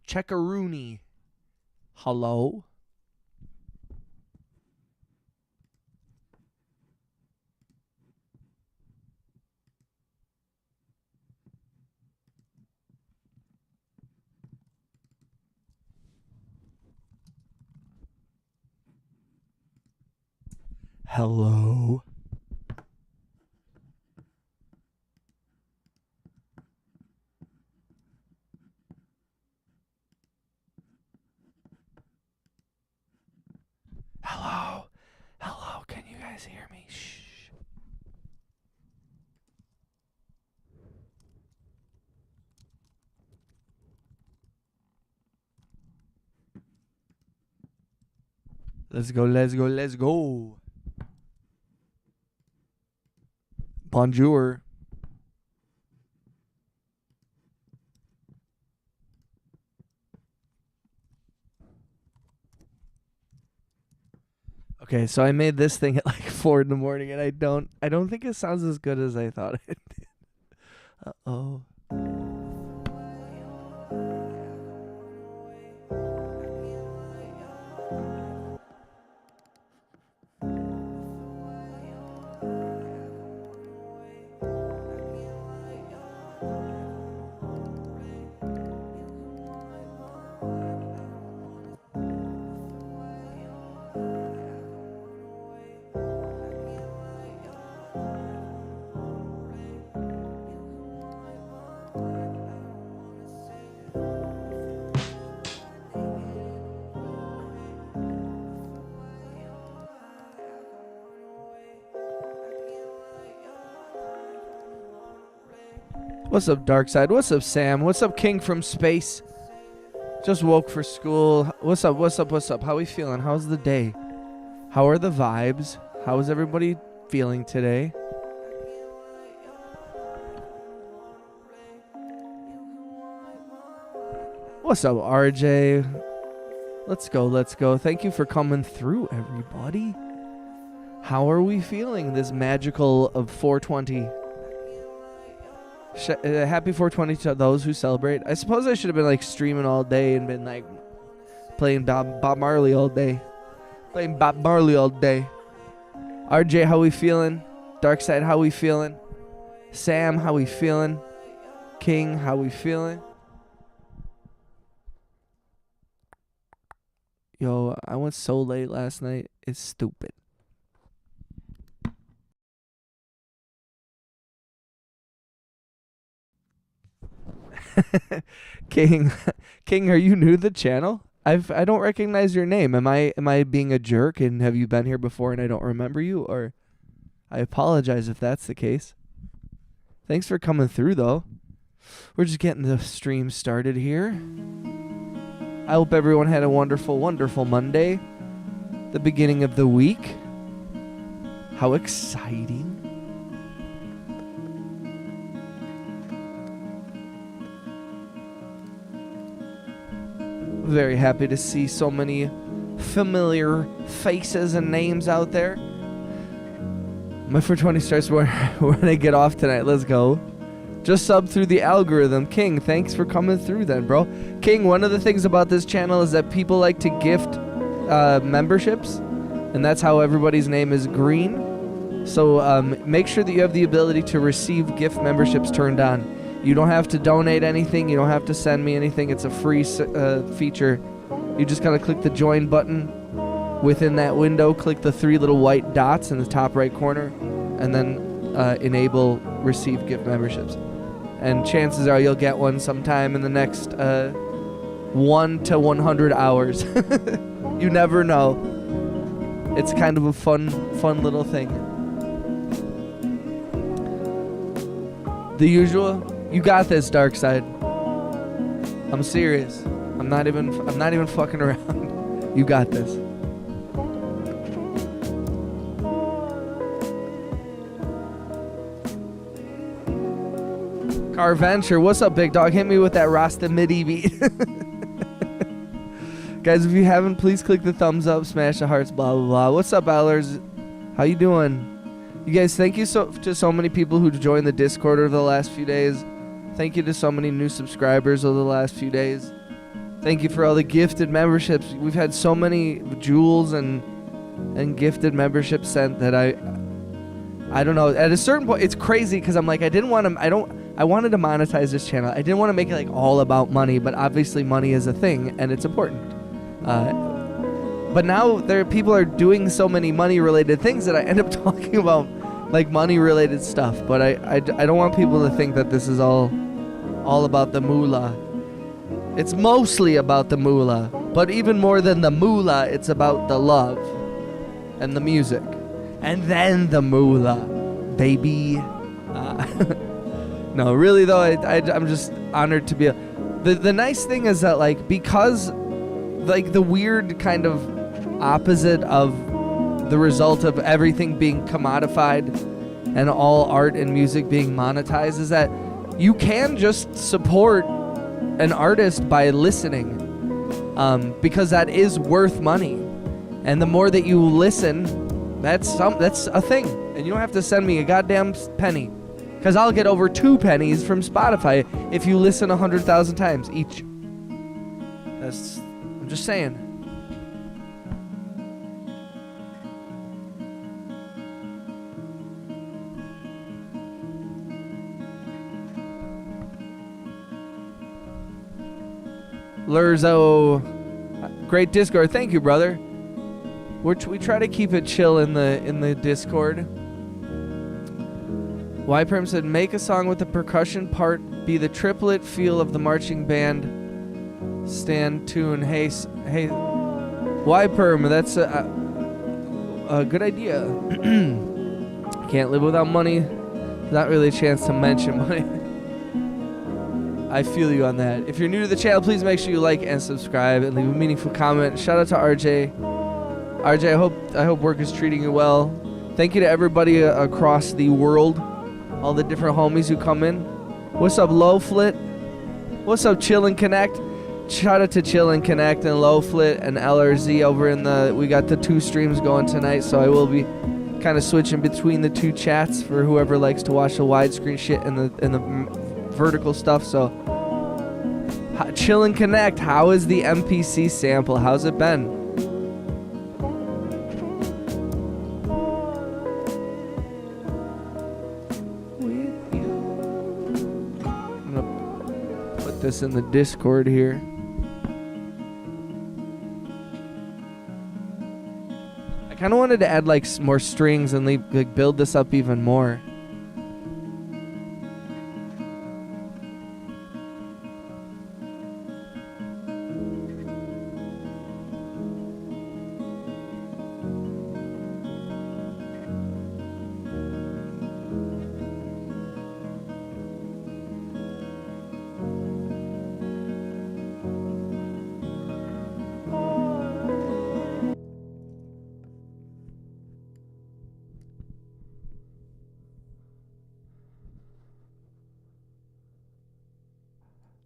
Checkaroony. Hello? Hello? Hello? Hello? Can you guys hear me? Shh. Let's go, let's go, let's go. Bonjour. Okay, so I made this thing at like 4 in the morning, and I don't think it sounds as good as I thought it did. Uh-oh. What's up, Darkside? What's up, Sam? What's up, King from Space? Just woke for school. What's up, what's up, what's up? How we feeling? How's the day? How are the vibes? How is everybody feeling today? What's up, RJ? Let's go, let's go. Thank you for coming through, everybody. How are we feeling this magical of 420? Happy 420 to those who celebrate. I suppose I should have been like streaming all day and been like playing Bob Marley all day. Playing Bob Marley all day. RJ, how we feeling? Darkside, how we feeling? Sam, how we feeling? King, how we feeling? Yo, I went so late last night. It's stupid. King, are you new to the channel? I don't recognize your name. Am I being a jerk and have you been here before and I don't remember you? Or I apologize if that's the case. Thanks for coming through though. We're just getting the stream started here. I hope everyone had a wonderful, wonderful Monday. The beginning of the week. How exciting. Very happy to see so many familiar faces and names out there. My 420 starts when I get off tonight. Let's go. Just sub through the algorithm. King, thanks for coming through then, bro. King, one of the things about this channel is that people like to gift memberships, and that's how everybody's name is green. So make sure that you have the ability to receive gift memberships turned on. You don't have to donate anything. You don't have to send me anything. It's a free feature. You just gotta click the join button within that window. Click the 3 little white dots in the top right corner, and then enable receive gift memberships. And chances are you'll get one sometime in the next 1 to 100 hours. You never know. It's kind of a fun little thing. The usual. You got this, Darkside. I'm serious. I'm not even fucking around. You got this. Carventure, what's up, big dog? Hit me with that Rasta MIDI beat. Guys, if you haven't, please click the thumbs up, smash the hearts, blah, blah, blah. What's up, Allers? How you doing? You guys, thank you to so many people who joined the Discord over the last few days. Thank you to so many new subscribers over the last few days. Thank you for all the gifted memberships. We've had so many jewels and gifted memberships sent that I don't know. At a certain point, it's crazy because I'm like, I wanted to monetize this channel. I didn't want to make it like all about money, but obviously money is a thing and it's important. But now people are doing so many money related things that I end up talking about like money related stuff. But I don't want people to think that this is all about the moolah. It's mostly about the moolah, but even more than the moolah, it's about the love and the music. And then the moolah, baby. No, really though, I'm just honored to be the nice thing is that like, because like the weird kind of opposite of the result of everything being commodified and all art and music being monetized is that you can just support an artist by listening, because that is worth money, and the more that you listen, that's a thing, and you don't have to send me a goddamn penny, because I'll get over 2 pennies from Spotify if you listen 100,000 times each. I'm just saying. Lurzo, great Discord. Thank you, brother. We try to keep it chill in the Discord. Yperm said, make a song with the percussion part be the triplet feel of the marching band stand tune. Hey, Yperm, that's a good idea. Can't live without money. Not really a chance to mention money. I feel you on that. If you're new to the channel, please make sure you like and subscribe and leave a meaningful comment. Shout out to RJ. RJ, I hope work is treating you well. Thank you to everybody across the world, all the different homies who come in. What's up, Lowflit? What's up, Chill and Connect? Shout out to Chill and Connect and Lowflit and LRZ over in we got the 2 streams going tonight, so I will be kind of switching between the 2 chats for whoever likes to watch the widescreen shit and the vertical stuff. So Chill and Connect, how is the MPC sample? How's it been? I'm gonna put this in the Discord here. I kind of wanted to add like more strings and like build this up even more.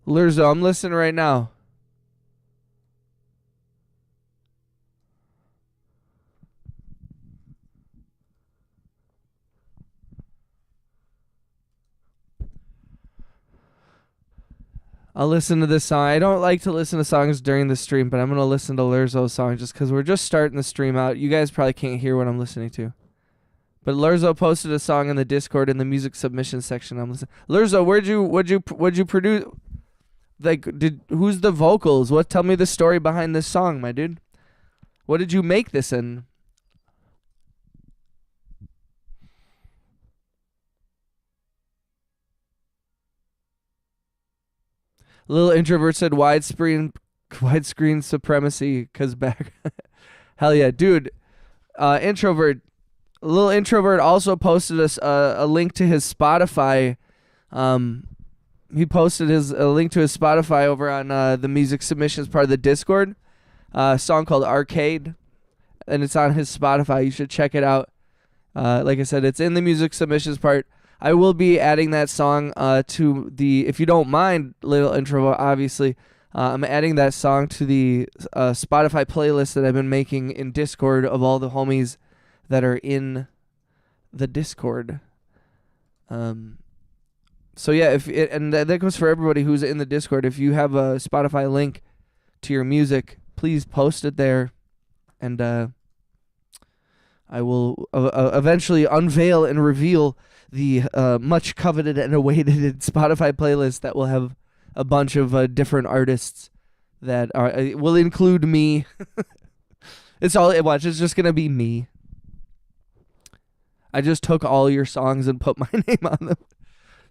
Lurzo, I'm listening right now. I'll listen to this song. I don't like to listen to songs during the stream, but I'm going to listen to Lurzo's song just because we're just starting the stream out. You guys probably can't hear what I'm listening to. But Lurzo posted a song in the Discord in the music submission section. I'm listening. Lurzo, what'd you produce? Like, who's the vocals? Tell me the story behind this song, my dude. What did you make this in? Little Introvert said widescreen supremacy, cause back. Hell yeah, dude. Introvert. Little Introvert also posted us a link to his Spotify. He posted a link to his Spotify over on the music submissions part of the Discord. A song called Arcade, and it's on his Spotify. You should check it out. Like I said, it's in the music submissions part. I will be adding that song to the, if you don't mind, Little Introvert, obviously, I'm adding that song to the Spotify playlist that I've been making in Discord of all the homies that are in the Discord. So yeah, and that goes for everybody who's in the Discord. If you have a Spotify link to your music, please post it there, and I will eventually unveil and reveal the much coveted and awaited Spotify playlist that will have a bunch of different artists that will include me. It's just gonna be me. I just took all your songs and put my name on them.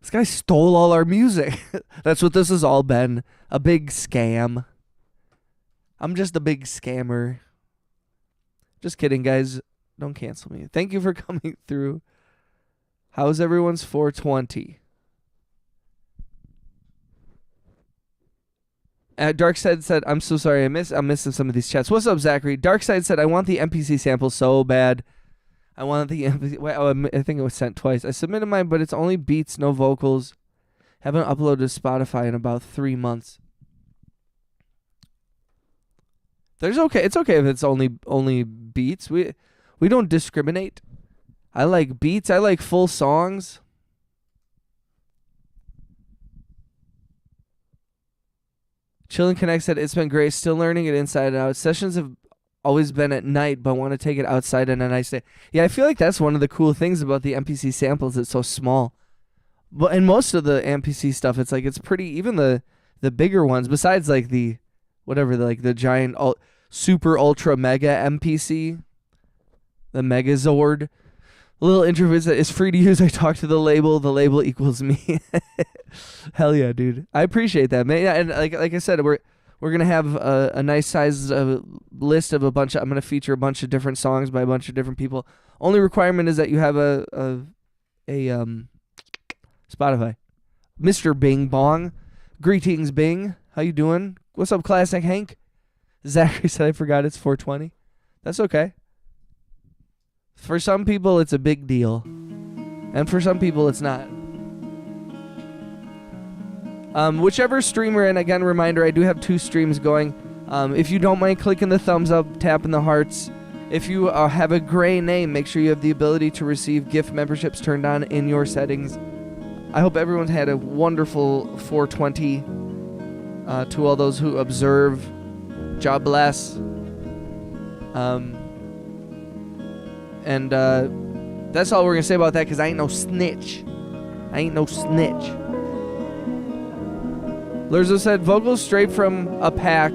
This guy stole all our music. That's what this has all been. A big scam. I'm just a big scammer. Just kidding, guys. Don't cancel me. Thank you for coming through. How's everyone's 420? Darkside said, I'm so sorry. I'm missing some of these chats. What's up, Zachary? Darkside said, I want the NPC sample so bad. I wanted the NPC. I think it was sent twice. I submitted mine, but it's only beats, no vocals. Haven't uploaded to Spotify in about 3 months. It's okay if it's only beats. We don't discriminate. I like beats. I like full songs. Chillin' Connect said, it's been great. Still learning it inside and out. Sessions have always been at night, but want to take it outside on a nice day. Yeah, I feel like that's one of the cool things about the NPC samples. It's so small. But in most of the NPC stuff, it's like it's pretty. Even the bigger ones, besides like the giant super ultra mega NPC, the Megazord. A little intro is free to use. I talked to the label. The label equals me. Hell yeah, dude. I appreciate that, man. Yeah, and like I said, we're gonna have a nice size list of I'm gonna feature a bunch of different songs by a bunch of different people. Only requirement is that you have a Spotify. Mr. Bing Bong. Greetings, Bing. How you doing? What's up, Classic Hank? Zachary said I forgot it's 420. That's okay. For some people, it's a big deal. And for some people, it's not. Whichever streamer, and again, reminder, I do have 2 streams going. If you don't mind clicking the thumbs up, tapping the hearts. If you have a gray name, make sure you have the ability to receive gift memberships turned on in your settings. I hope everyone had a wonderful 420. To all those who observe, God bless. And that's all we're going to say about that, because I ain't no snitch. Lurzo said, vocals straight from a pack.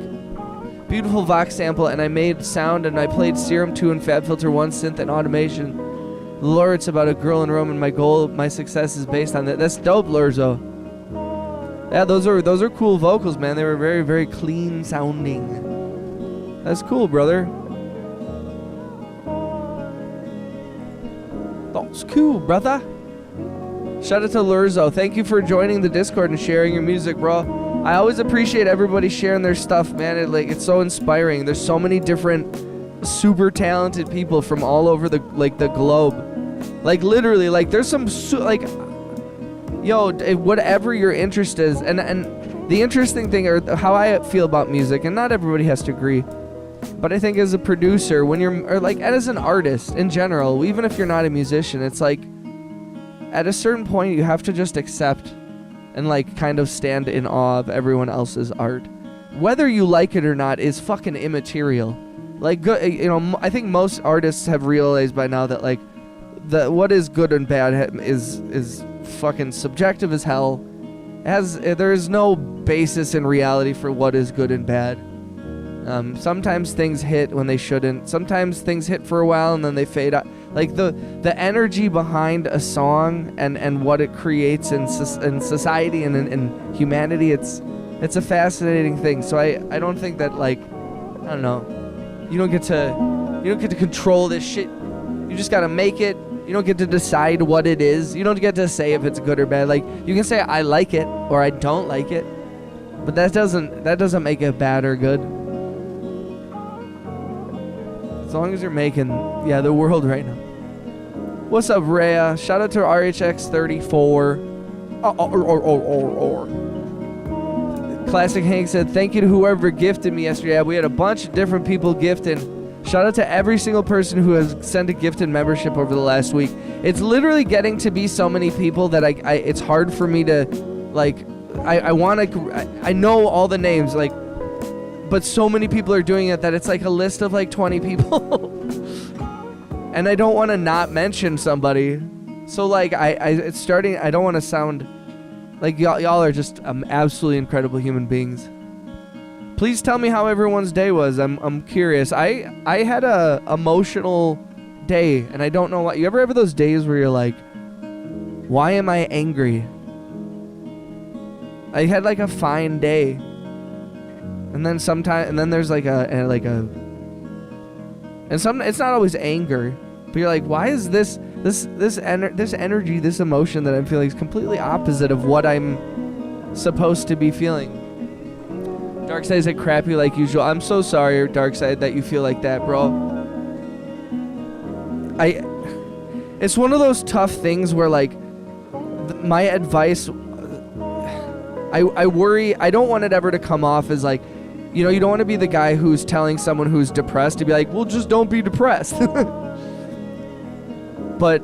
Beautiful Vox sample, and I made sound, and I played Serum 2 and Fab Filter 1 synth and automation. Lore, it's about a girl in Rome, and my success is based on that. That's dope, Lurzo. Yeah, those are cool vocals, man. They were very, very clean sounding. That's cool, brother. That's cool, brother. Shout out to Lurzo. Thank you for joining the Discord and sharing your music, bro. I always appreciate everybody sharing their stuff, man. It's so inspiring. There's so many different super talented people from all over the globe. Like literally, like there's some whatever your interest is, and the interesting thing, or how I feel about music, and not everybody has to agree, but I think as a producer, and as an artist in general, even if you're not a musician, it's like at a certain point you have to just accept and kind of stand in awe of everyone else's art. Whether you like it or not is fucking immaterial. I think most artists have realized by now that what is good and bad is fucking subjective as hell. There is no basis in reality for what is good and bad. Sometimes things hit when they shouldn't. Sometimes things hit for a while and then they fade out. Like the energy behind a song and what it creates in society and in humanity, it's a fascinating thing. So I don't think that I don't know. You don't get to control this shit. You just gotta make it. You don't get to decide what it is. You don't get to say if it's good or bad. You can say I like it or I don't like it, but that doesn't make it bad or good. As long as you're making the world right now. What's up, Rhea? Shout out to RHX34. Classic Hank said, thank you to whoever gifted me yesterday. We had a bunch of different people gifting. Shout out to every single person who has sent a gifted membership over the last week. It's literally getting to be so many people that it's hard for me to, like, I want to, I know all the names, like, but so many people are doing it that it's like a list of like 20 people. And I don't want to not mention somebody. So like, it's starting, I don't want to sound like y'all are just absolutely incredible human beings. Please tell me how everyone's day was. I'm curious. I had a emotional day, and I don't know why. You ever have those days where you're like, why am I angry? I had like a fine day, and then there's like it's not always anger, but you're like, why is this energy, this emotion that I'm feeling is completely opposite of what I'm supposed to be feeling. Darkside said crappy like usual. I'm so sorry, Darkside, that you feel like that, bro. It's one of those tough things where, like, my advice, I worry, I don't want it ever to come off as, like, you know, you don't want to be the guy who's telling someone who's depressed to be like, well, just don't be depressed. But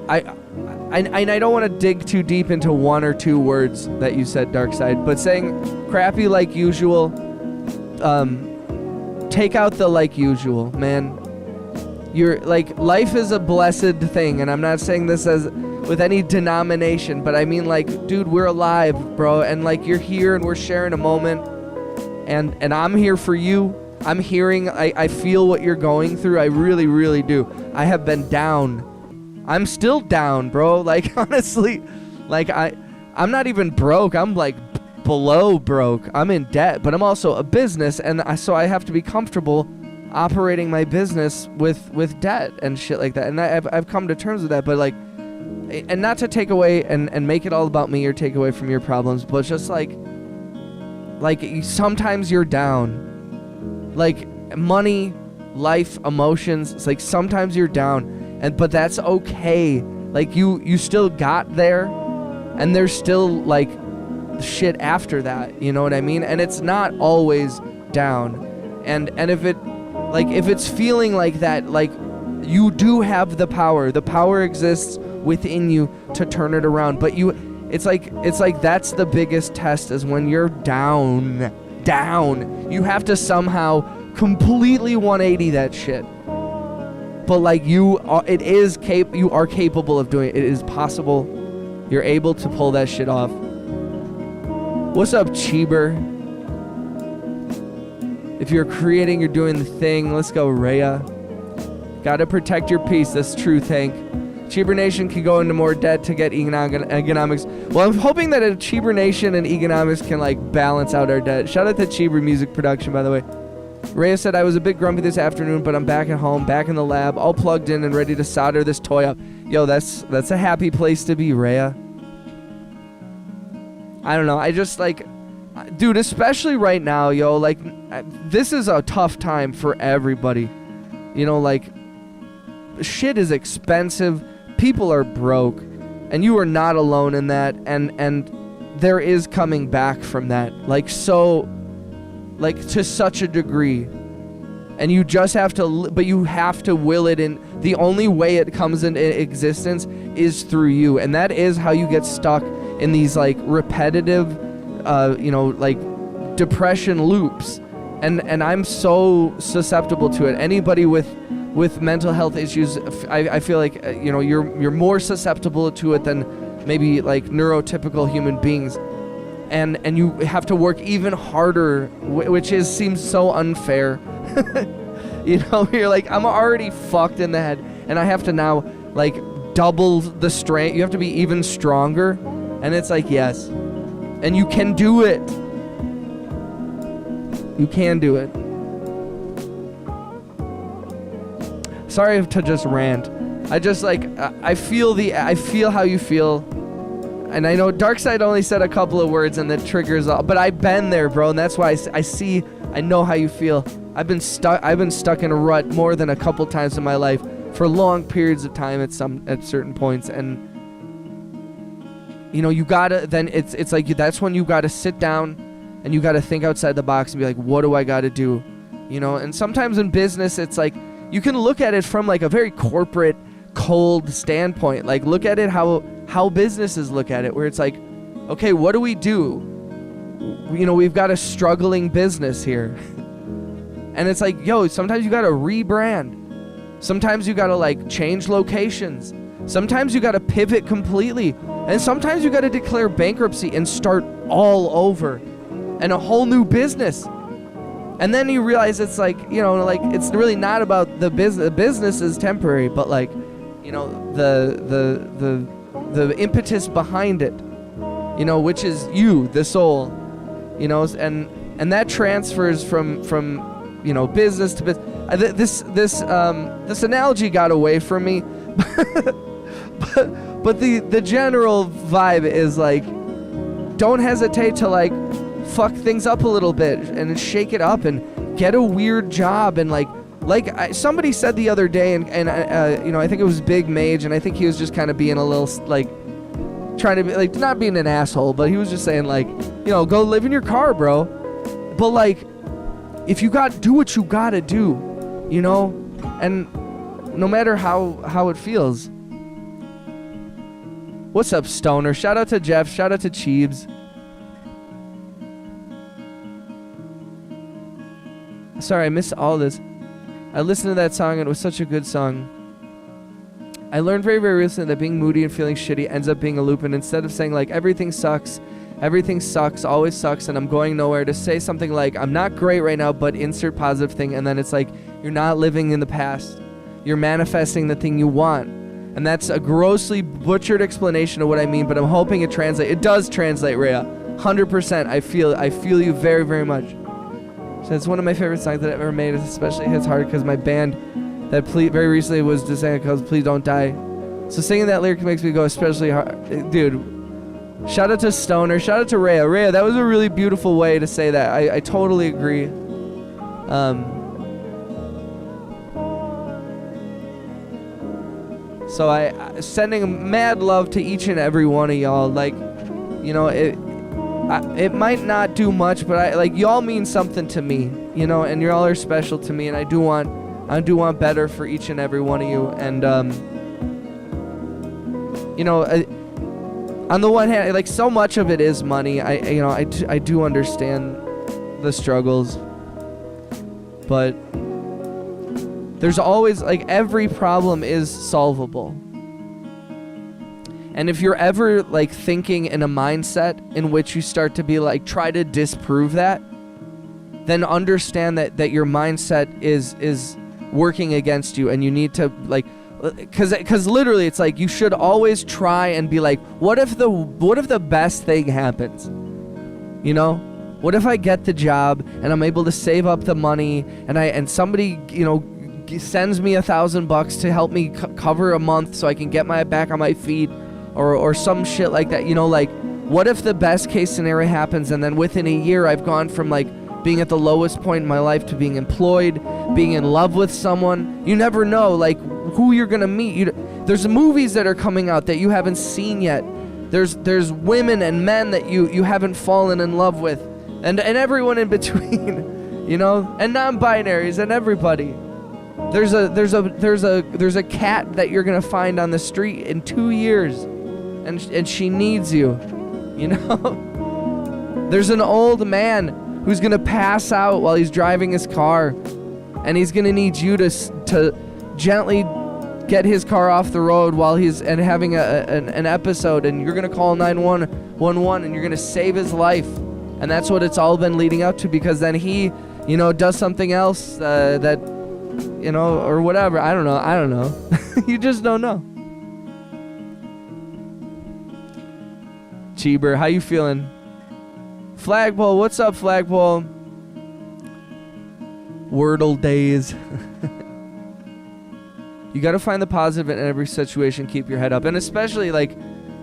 I don't want to dig too deep into one or two words that you said, Darkside, but saying crappy like usual, take out the like usual, man. You're like, life is a blessed thing, and I'm not saying this as with any denomination, but I mean, like, dude, we're alive, bro, and like, you're here and we're sharing a moment, and I'm here for you. I'm hearing, I feel what you're going through. I really, really do. I have been down. I'm still down, bro. Like, honestly, like, I'm not even broke. I'm like below broke. I'm in debt, but I'm also a business, and so I have to be comfortable operating my business with debt and shit like that. And I've come to terms with that, but like, and not to take away and make it all about me or take away from your problems, but just like sometimes you're down. Like, money, life, emotions, it's like sometimes you're down, but that's okay. Like, you still got there, and there's still like shit after that, you know what I mean? And it's not always down. And if it's feeling like that, like, you do have the power exists within you to turn it around. But it's like that's the biggest test, is when you're down, you have to somehow completely 180 that shit. But like, you are capable of doing it. It is possible. You're able to pull that shit off. What's up, Cheeber? If you're creating, you're doing the thing. Let's go, Rhea. Gotta protect your peace. That's true, Hank. Cheeber Nation can go into more debt to get economics. Well, I'm hoping that a Cheeber Nation and economics can like balance out our debt. Shout out to Cheeber Music Production, by the way. Rhea said, I was a bit grumpy this afternoon, but I'm back at home, back in the lab, all plugged in and ready to solder this toy up. Yo, that's a happy place to be, Rhea. I don't know. I just like, dude, especially right now, yo, like, this is a tough time for everybody. You know, like, shit is expensive. People are broke, and you are not alone in that. And there is coming back from that, like, so, like, to such a degree. And you just have to, but you have to will it in. The only way it comes into existence is through you. And that is how you get stuck in these like repetitive, you know, like depression loops. And I'm so susceptible to it. Anybody with mental health issues, I feel like, you know, you're more susceptible to it than maybe like neurotypical human beings. And you have to work even harder, which seems so unfair. You know, you're like, I'm already fucked in the head, and I have to now like double the strength. You have to be even stronger, and it's like, yes, and you can do it. You can do it. Sorry to just rant. I just like, I feel how you feel. And I know Darkside only said a couple of words and that triggers all, but I've been there, bro, and that's why I know how you feel. I've been stuck in a rut more than a couple times in my life for long periods of time at certain points, and you know, you gotta, then it's like that's when you gotta sit down and you gotta think outside the box and be like, what do I gotta do? you know. And sometimes in business, it's like you can look at it from like a very corporate, cold standpoint. Like look at it how businesses look at it, where it's like, okay, what do we do? You know, we've got a struggling business here. And it's like, yo, sometimes you gotta rebrand. Sometimes you gotta like change locations. Sometimes you gotta pivot completely. And sometimes you gotta declare bankruptcy and start all over and a whole new business. And then you realize it's like, you know, like it's really not about the business. The business is temporary, but like, you know, the impetus behind it, you know, which is you, the soul, you know, and that transfers from you know, business to business. This analogy got away from me, but the general vibe is like, don't hesitate to like fuck things up a little bit and shake it up and get a weird job. And somebody said the other day, and you know, I think it was Big Mage, and I think he was just kind of being a little like trying to be like, not being an asshole, but he was just saying like, you know, go live in your car, bro. But like, if you do what you gotta do, you know, and no matter how it feels. What's up, Stoner? Shout out to Jeff. Shout out to Cheebs. Sorry, I missed all this. I listened to that song and it was such a good song. I learned very, very recently that being moody and feeling shitty ends up being a loop, and instead of saying like everything sucks, always sucks, and I'm going nowhere, to say something like, I'm not great right now, but insert positive thing, and then it's like, you're not living in the past. You're manifesting the thing you want. And that's a grossly butchered explanation of what I mean, but I'm hoping it translates. It does translate, Rhea. 100%. I feel you very, very much. So it's one of my favorite songs that I've ever made. It especially hits hard because my band that very recently was designed called Please Don't Die. So singing that lyric makes me go especially hard. Dude, shout out to Stoner. Shout out to Rhea. Rhea, that was a really beautiful way to say that. I totally agree. So I sending mad love to each and every one of y'all. Like, you know, it might not do much, but y'all mean something to me, you know, and y'all are special to me, and I do want better for each and every one of you. And you know, on the one hand, like, so much of it is money. I do understand the struggles, but there's always, like, every problem is solvable. And if you're ever, like, thinking in a mindset in which you start to be like, try to disprove that, then understand that your mindset is working against you, and you need to, like, because literally it's like, you should always try and be like, what if the best thing happens? You know? What if I get the job and I'm able to save up the money, and somebody, you know, sends me $1,000 to help me cover a month so I can get back on my feet, or some shit like that, you know? Like, what if the best case scenario happens, and then within a year I've gone from like being at the lowest point in my life to being employed, being in love with someone. You never know, like, who you're gonna meet. There's movies that are coming out that you haven't seen yet. There's women and men that you haven't fallen in love with, and everyone in between, you know, and non-binaries and everybody. There's a cat that you're gonna find on the street in 2 years, and she needs you, you know. There's an old man who's gonna pass out while he's driving his car, and he's gonna need you to gently get his car off the road while he's having an episode, and you're gonna call 911, and you're gonna save his life. And that's what it's all been leading up to, because then he, you know, does something else that, you know, or whatever. I don't know. You just don't know. Cheeber, how you feeling? Flagpole, what's up, Flagpole? Wordle days. You gotta find the positive in every situation. Keep your head up. And especially, like,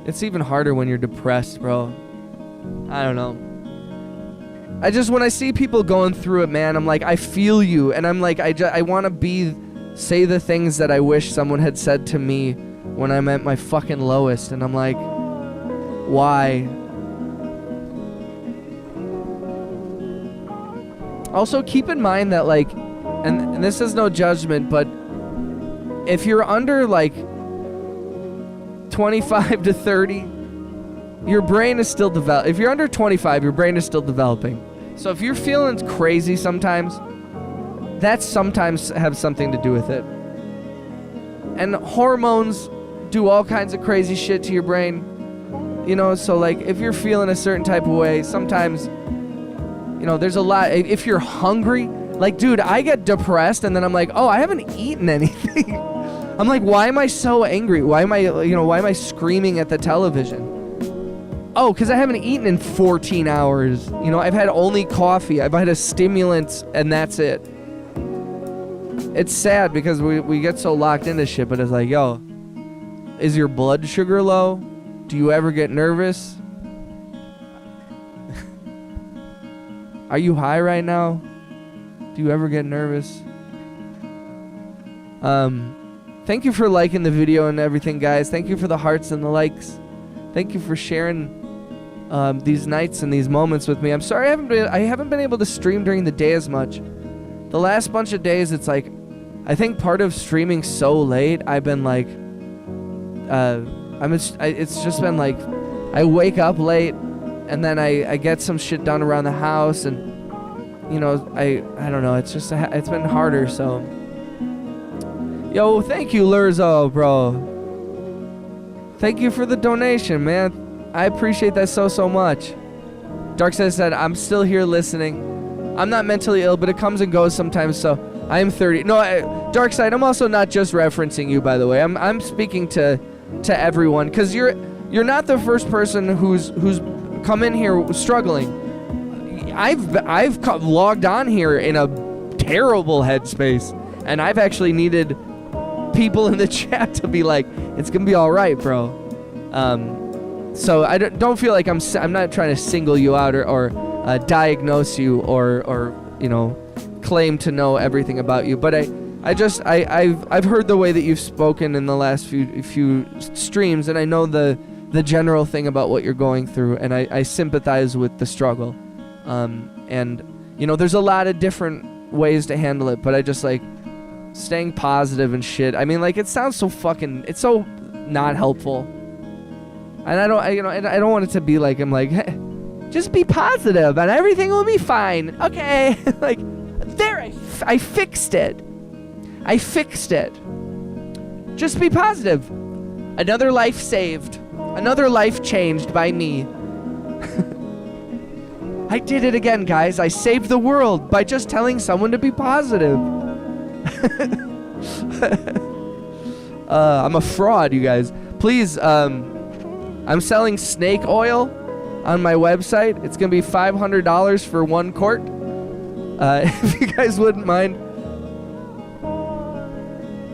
it's even harder when you're depressed, bro. I don't know. When I see people going through it, man, I'm like, I feel you. And I'm like, I want to say the things that I wish someone had said to me when I'm at my fucking lowest. And I'm like, why? Also, keep in mind that, like, and this is no judgment, but if you're under, like, 25 to 30, your brain is still developing. If you're under 25, your brain is still developing. So if you're feeling crazy sometimes, that sometimes have something to do with it. And hormones do all kinds of crazy shit to your brain. You know, so like if you're feeling a certain type of way, sometimes, you know, there's a lot. If you're hungry, like, dude, I get depressed and then I'm like, oh, I haven't eaten anything. I'm like, why am I so angry? Why am I screaming at the television? Oh, because I haven't eaten in 14 hours. You know, I've had only coffee. I've had a stimulant, and that's it. It's sad because we get so locked into shit, but it's like, yo, is your blood sugar low? Do you ever get nervous? Are you high right now? Do you ever get nervous? Thank you for liking the video and everything, guys. Thank you for the hearts and the likes. Thank you for sharing these nights and these moments with me. I'm sorry I haven't been able to stream during the day as much. The last bunch of days, it's like, I think part of streaming so late, I've been like, it's just been like, I wake up late, and then I get some shit done around the house, and, you know, I don't know, it's just, it's been harder, so. Yo, thank you, Lurzo, bro. Thank you for the donation, man. I appreciate that so much. Darkseid said, I'm still here listening. I'm not mentally ill, but it comes and goes sometimes, so I am 30. No, Darkseid, I'm also not just referencing you, by the way. I'm speaking to everyone, because you're not the first person who's come in here struggling. I've logged on here in a terrible headspace, and I've actually needed people in the chat to be like, it's gonna be all right, bro. So I don't feel like I'm not trying to single you out or diagnose you or you know, claim to know everything about you, but I've heard the way that you've spoken in the last few streams, and I know the general thing about what you're going through, and I sympathize with the struggle. And you know, there's a lot of different ways to handle it, but I just like staying positive and shit. I mean, like, it sounds so fucking, it's so not helpful. And I don't want it to be like, I'm like, hey, just be positive and everything will be fine. Okay. Like, there, I fixed it. I fixed it. Just be positive. Another life saved. Another life changed by me. I did it again, guys. I saved the world by just telling someone to be positive. I'm a fraud, you guys. Please, I'm selling snake oil on my website. It's going to be $500 for 1 quart. If you guys wouldn't mind.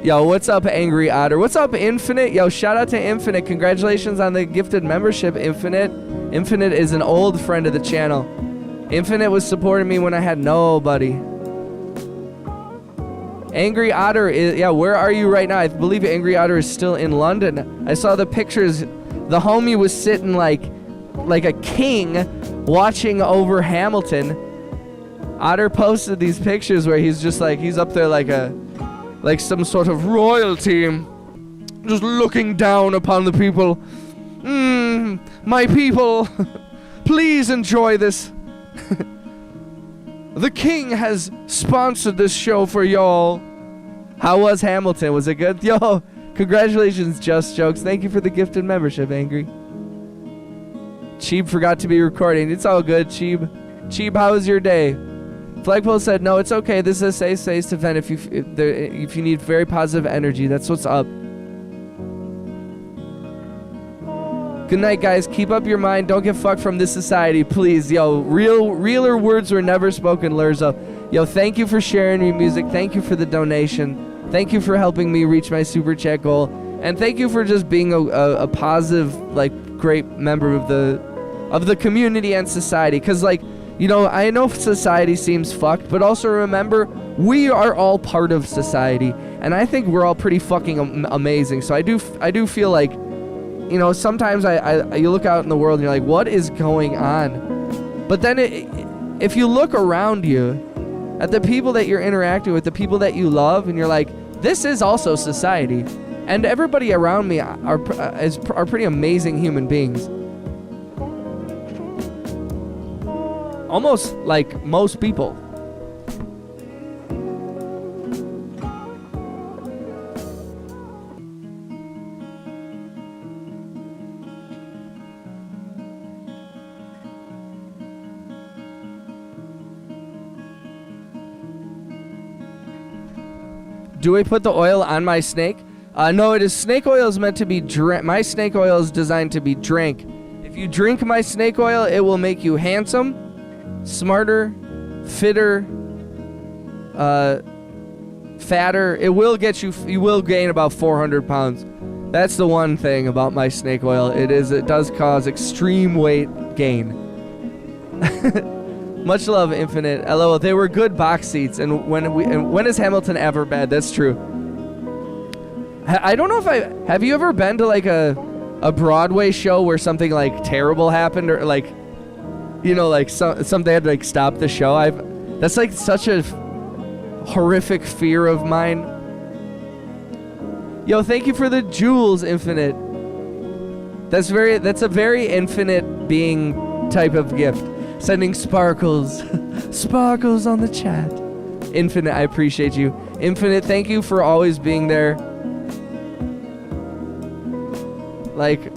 Yo, what's up, Angry Otter? What's up, Infinite? Yo, shout out to Infinite. Congratulations on the gifted membership, Infinite. Infinite is an old friend of the channel. Infinite was supporting me when I had nobody. Angry Otter is, yeah, where are you right now? I believe Angry Otter is still in London. I saw the pictures. The homie was sitting like a king watching over Hamilton. Otter posted these pictures where he's just like, he's up there like some sort of royalty, just looking down upon the people. My people, please enjoy this. The king has sponsored this show for y'all. How was Hamilton? Was it good? Yo, congratulations, Just Jokes. Thank you for the gifted membership, Angry. Cheeb forgot to be recording. It's all good, Cheeb. Cheeb, how was your day? Flagpole said, no, it's okay. This is a safe space to vent if you need very positive energy. That's what's up. Good night, guys. Keep up your mind. Don't get fucked from this society, please. Yo, realer words were never spoken, Lurzo. Yo, thank you for sharing your music. Thank you for the donation. Thank you for helping me reach my super chat goal. And thank you for just being a positive, like, great member of the community and society. Because, like, you know, I know society seems fucked, but also remember, we are all part of society. And I think we're all pretty fucking amazing. So I do feel like, you know, sometimes you look out in the world and you're like, what is going on? But then if you look around you, at the people that you're interacting with, the people that you love, and you're like, this is also society. And everybody around me are pretty amazing human beings. Almost like most people. Do I put the oil on my snake? No, it is snake oil is meant to be my snake oil is designed to be drank. If you drink my snake oil, it will make you handsome, smarter, fitter, fatter. It will get you will gain about 400 pounds. That's the one thing about my snake oil. It does cause extreme weight gain. Much love, Infinite. LOL. They were good box seats, and when is Hamilton ever bad? That's true. I don't know if have you ever been to like a Broadway show where something like terrible happened, or like, you know, like something had to like stop the show. That's like such a horrific fear of mine. Yo, thank you for the jewels, Infinite. That's a very infinite being type of gift. Sending sparkles. Sparkles on the chat. Infinite, I appreciate you. Infinite, thank you for always being there. Like,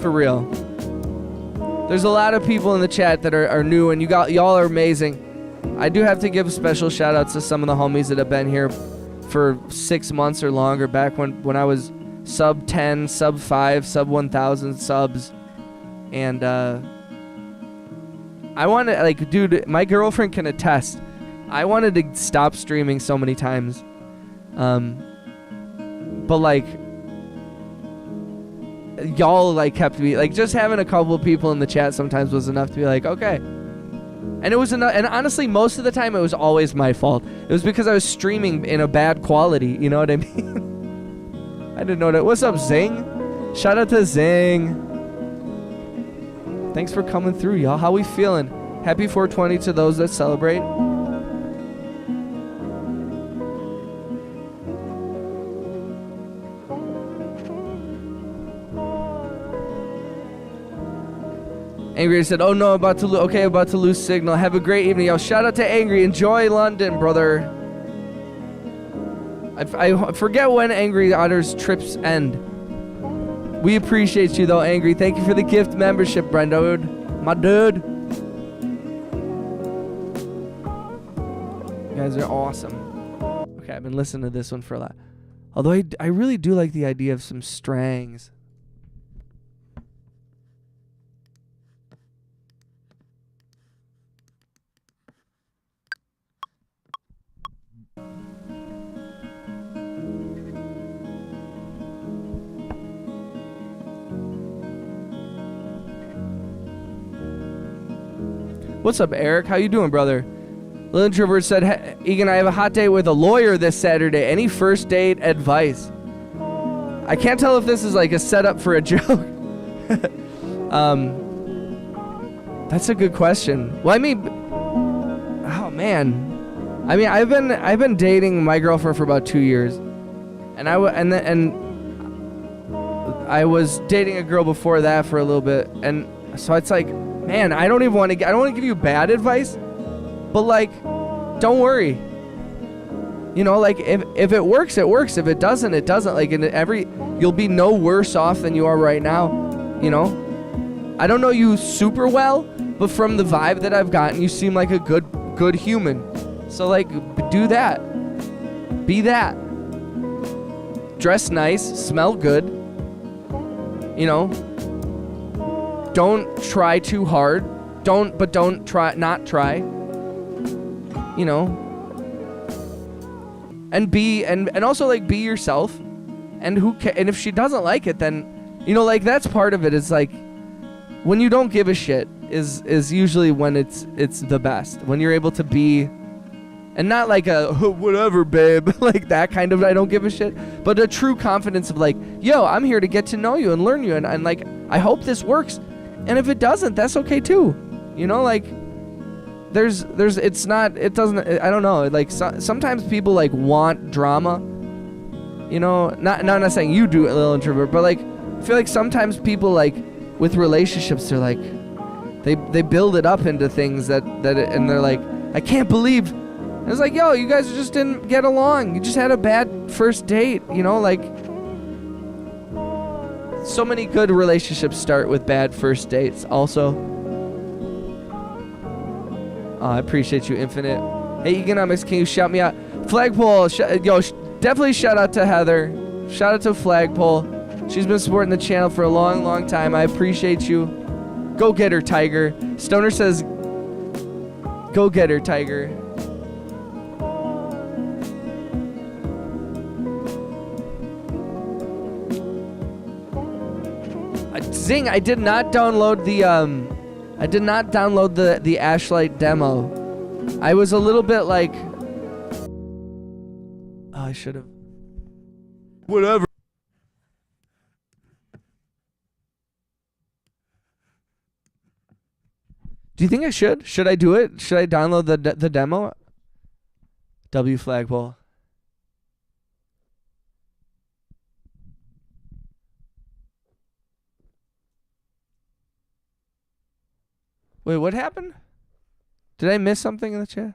for real. There's a lot of people in the chat that are new, and y'all are amazing. I do have to give special shout outs to some of the homies that have been here for 6 months or longer, back when I was sub 10, sub 5, sub 1,000 subs. And I want to, like, dude, my girlfriend can attest. I wanted to stop streaming so many times. But, like, y'all, like, kept me, like, just having a couple of people in the chat sometimes was enough to be like, okay. And it was enough. And honestly, most of the time, it was always my fault. It was because I was streaming in a bad quality. You know what I mean? I didn't know that. What's up, Zing? Shout out to Zing. Thanks for coming through, y'all. How we feeling? Happy 420 to those that celebrate. Angry said, oh no, about to lose signal. Have a great evening, y'all. Shout out to Angry. Enjoy London, brother. I forget when Angry Otter's trips end. We appreciate you, though, Angry. Thank you for the gift membership, Brendo. My dude. You guys are awesome. Okay, I've been listening to this one for a lot. Although I really do like the idea of some strangs. What's up, Eric? How you doing, brother? Lil Introvert said, Egan, I have a hot date with a lawyer this Saturday. Any first date advice? I can't tell if this is like a setup for a joke. That's a good question. Well, I mean, oh man. I mean, I've been dating my girlfriend for about 2 years. And I was dating a girl before that for a little bit. And so it's like, man, I don't want to give you bad advice, but like, don't worry. You know, like if it works, it works. If it doesn't, it doesn't. Like you'll be no worse off than you are right now. You know, I don't know you super well, but from the vibe that I've gotten, you seem like a good human. So like, do that. Be that. Dress nice, smell good. You know. Don't try too hard. Don't not try. You know. And also like be yourself. And and if she doesn't like it, then, you know, like that's part of it. Is like when you don't give a shit is usually when it's the best. When you're able to be, and not like a whatever, babe, like that kind of I don't give a shit, but a true confidence of like, yo, I'm here to get to know you and learn you, and like I hope this works. And if it doesn't, that's okay too. You know, like, it's not, it doesn't, I don't know, like sometimes people like want drama, you know, not saying you do it, little introvert, but like I feel like sometimes people like with relationships, they're like they build it up into things and they're like, I can't believe, and it's like, yo, you guys just didn't get along, you just had a bad first date, you know, like so many good relationships start with bad first dates also. I appreciate you, Infinite. Hey, Economics, can you shout me out? Flagpole, definitely shout out to Heather. Shout out to Flagpole. She's been supporting the channel for a long, long time. I appreciate you. Go get her, Tiger. Stoner says, go get her, Tiger. Zing, I did not download the the Ashlight demo. I was a little bit like, oh, I should have. Whatever. Do you think I should? Should I do it? Should I download the demo? W Flagpole. Wait, what happened? Did I miss something in the chat?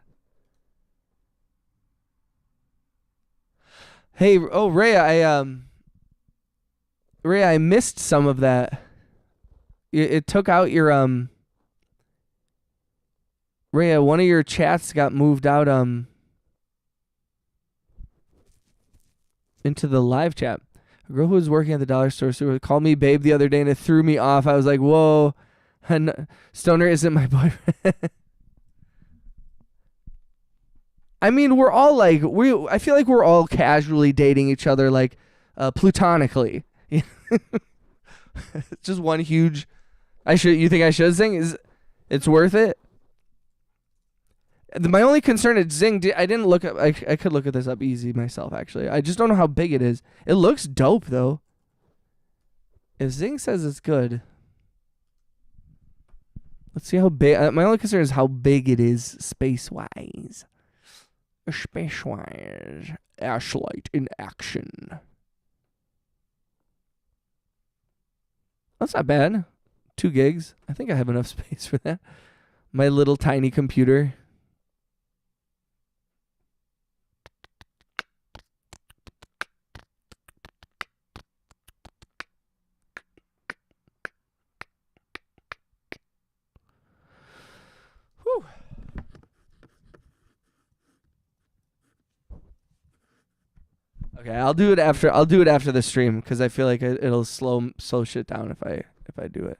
Hey, oh Ray, I missed some of that. It took out your Ray, one of your chats got moved out into the live chat. A girl who was working at the dollar store called me babe the other day and it threw me off. I was like, whoa. And Stoner isn't my boyfriend. I mean, we're all like, I feel like we're all casually dating each other, like, platonically. Just one huge, you think I should sing? It's worth it? My only concern is Zing, I didn't look up, I could look at this up easy myself, actually. I just don't know how big it is. It looks dope, though. If Zing says it's good. Let's see how big. My only concern is how big it is space-wise. Space-wise. Ashlight in action. That's not bad. 2 gigs. I think I have enough space for that. My little tiny computer. Okay, I'll do it after the stream because I feel like it'll slow shit down if I do it.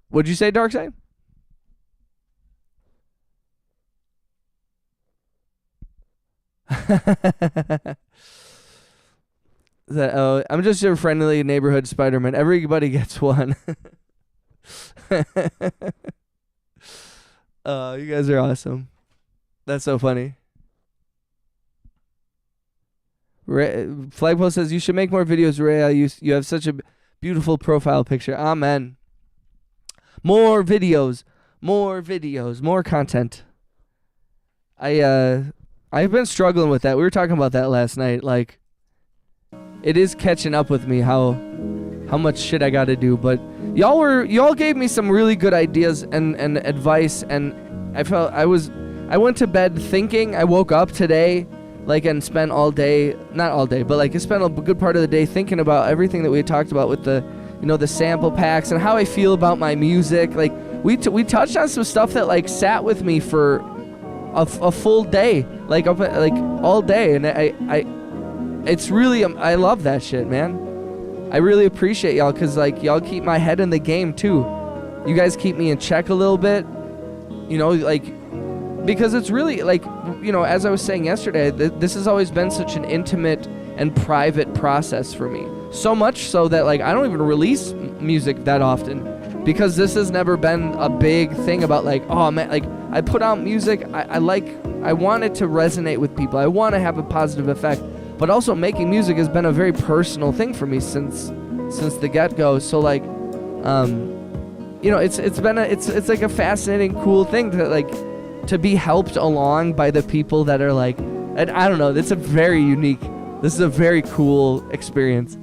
What'd you say, Darkside? I'm just your friendly neighborhood Spider-Man. Everybody gets one. You guys are awesome. That's so funny. Flagpole says, you should make more videos, Ray. You have such a beautiful profile picture. Amen. More videos. More content. I've been struggling with that. We were talking about that last night. Like, it is catching up with me how much shit I got to do. But y'all gave me some really good ideas and advice, and I went to bed thinking. I woke up today, like, and spent all day, not all day, but like I spent a good part of the day thinking about everything that we had talked about with the, the sample packs and how I feel about my music. Like, we touched on some stuff that like sat with me for a full day, like all day, and it's really, I love that shit, man. I really appreciate y'all because like y'all keep my head in the game too. You guys keep me in check a little bit, like. Because it's really, like, as I was saying yesterday, this has always been such an intimate and private process for me. So much so that, like, I don't even release music that often. Because this has never been a big thing about, like, oh, man, like, I put out music, I want it to resonate with people. I want to have a positive effect. But also making music has been a very personal thing for me since the get-go. So, like, you know, it's been it's like a fascinating, cool thing to like to be helped along by the people that are like, and I don't know, this is a very cool experience.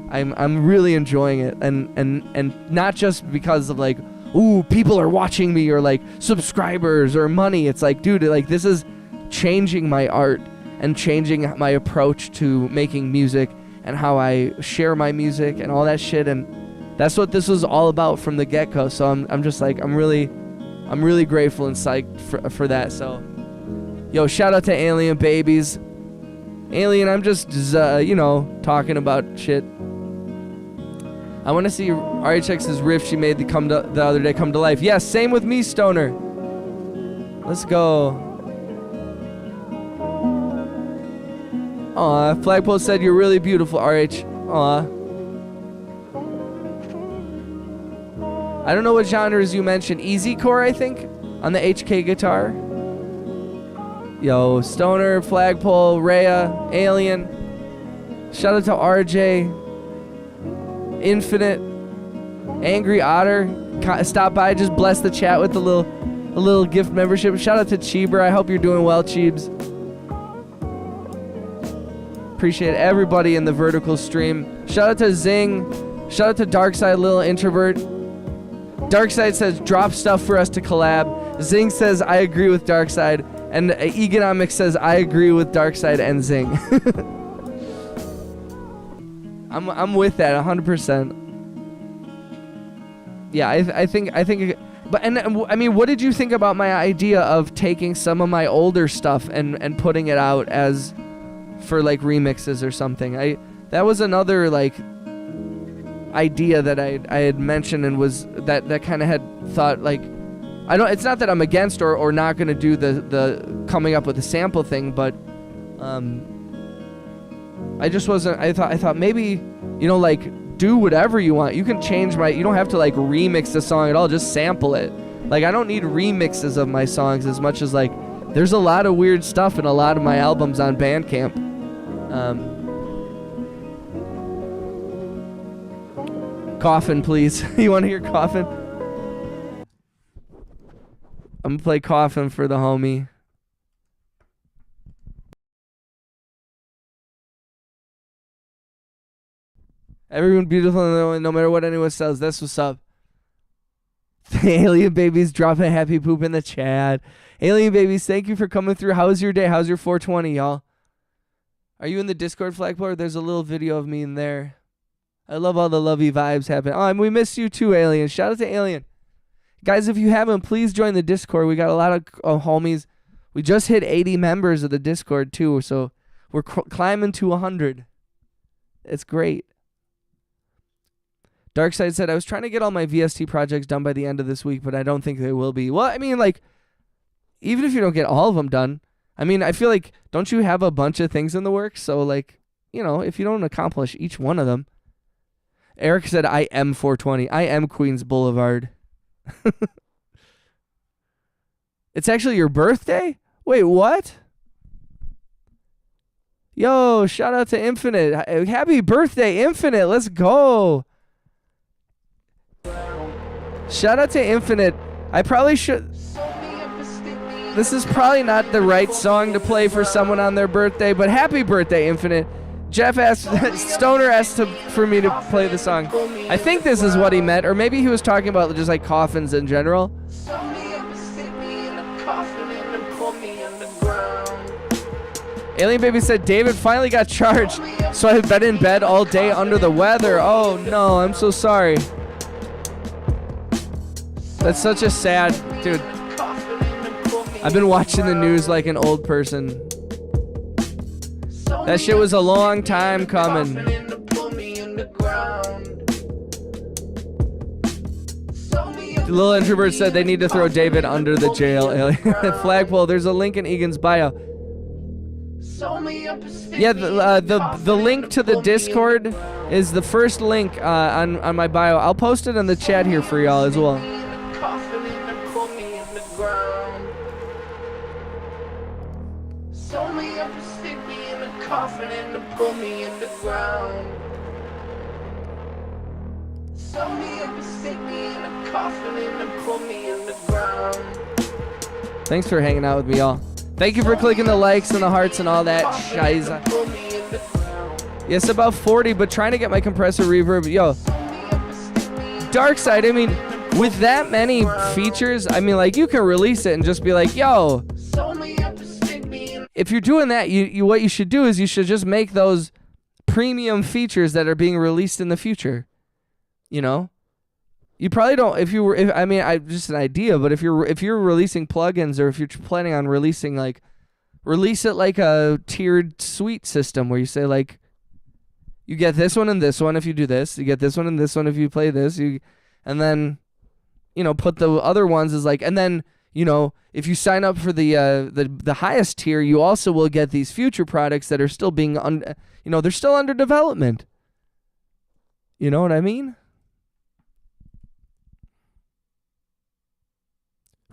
I'm really enjoying it, and not just because of like, ooh, people are watching me or like subscribers or money. It's like, dude, like this is changing my art and changing my approach to making music and how I share my music and all that shit, and that's what this was all about from the get-go. So I'm just like, I'm really grateful and psyched for that. So, yo, shout out to Alien Babies. Alien, I'm just you know, talking about shit. I want to see RHX's riff she made the other day come to life. Yes, same with me, Stoner. Let's go. Aw, Flagpole said you're really beautiful, RH. Aw. I don't know what genres you mentioned. Easycore, I think, on the HK guitar. Yo, Stoner, Flagpole, Rhea, Alien. Shout out to RJ. Infinite, Angry Otter, stop by, just bless the chat with a little gift membership. Shout out to Cheeber. I hope you're doing well, Cheebs. Appreciate everybody in the vertical stream. Shout out to Zing. Shout out to Darkside, Little Introvert. Darkside says drop stuff for us to collab. Zing says I agree with Darkside, and Economics says I agree with Darkside and Zing. I'm with that 100%. Yeah, I think, but and I mean, what did you think about my idea of taking some of my older stuff and putting it out as for like remixes or something? That was another like idea that I had mentioned, and was that kind of had thought like, it's not that I'm against or not going to do the coming up with a sample thing, but I just wasn't. I thought maybe, you know, like, do whatever you want. You can change you don't have to like remix the song at all. Just sample it. Like, I don't need remixes of my songs as much as like, there's a lot of weird stuff in a lot of my albums on Bandcamp. Coffin, please. You want to hear Coffin? I'm gonna play Coffin for the homie. Everyone beautiful no matter what anyone says. That's what's up. Alien Babies dropping happy poop in the chat. Alien Babies, thank you for coming through. How's your day? How's your 420, y'all? Are you in the Discord, Flagpole? There's a little video of me in there. I love all the lovey vibes happening. Oh, and we missed you too, Alien. Shout out to Alien. Guys, if you haven't, please join the Discord. We got a lot of homies. We just hit 80 members of the Discord too, so we're climbing to 100. It's great. Darkside said, I was trying to get all my VST projects done by the end of this week, but I don't think they will be. Well, I mean, like, even if you don't get all of them done, I mean, I feel like, don't you have a bunch of things in the works? So, like, you know, if you don't accomplish each one of them. Eric said, I am 420. I am Queens Boulevard. It's actually your birthday? Wait, what? Yo, shout out to Infinite. Happy birthday, Infinite. Let's go. Shout out to Infinite. I probably should. This is probably not the right song to play for someone on their birthday, but happy birthday, Infinite. Jeff asked, Stoner asked for me to play the song. I think this is what he meant, or maybe he was talking about just like coffins in general. Alien Baby said, David finally got charged, so I've been in bed all day under the weather. Oh no, I'm so sorry. That's such a sad, dude. I've been watching the news like an old person. That shit was a long time coming. The little introvert said they need to throw David under the jail. Flagpole, there's a link in Egan's bio. Yeah, the link to the Discord is the first link on my bio. I'll post it in the chat here for y'all as well. Pull me in the ground. Thanks for hanging out with me, y'all. Thank you for clicking the likes and the hearts and all that shiza. Yes, about 40, but trying to get my compressor reverb. Yo, Dark Side, I mean, with that many features, I mean, like, you can release it and just be like, yo, if you're doing that, you what you should do is you should just make those premium features that are being released in the future. You know? You probably don't, just an idea, but if you're releasing plugins, or if you're planning on releasing, like, release it like a tiered suite system where you say, like, you get this one and this one if you do this, you get this one and this one if you play this, and then, you know, put the other ones as like, and then, you know, if you sign up for the highest tier, you also will get these future products that are still being, they're still under development. You know what I mean?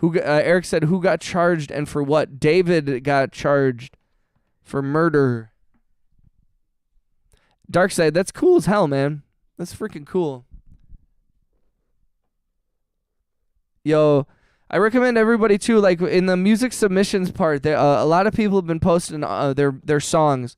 Eric said, who got charged and for what? David got charged for murder. Darkside, that's cool as hell, man. That's freaking cool. Yo, I recommend everybody too, like in the music submissions part, a lot of people have been posting their songs.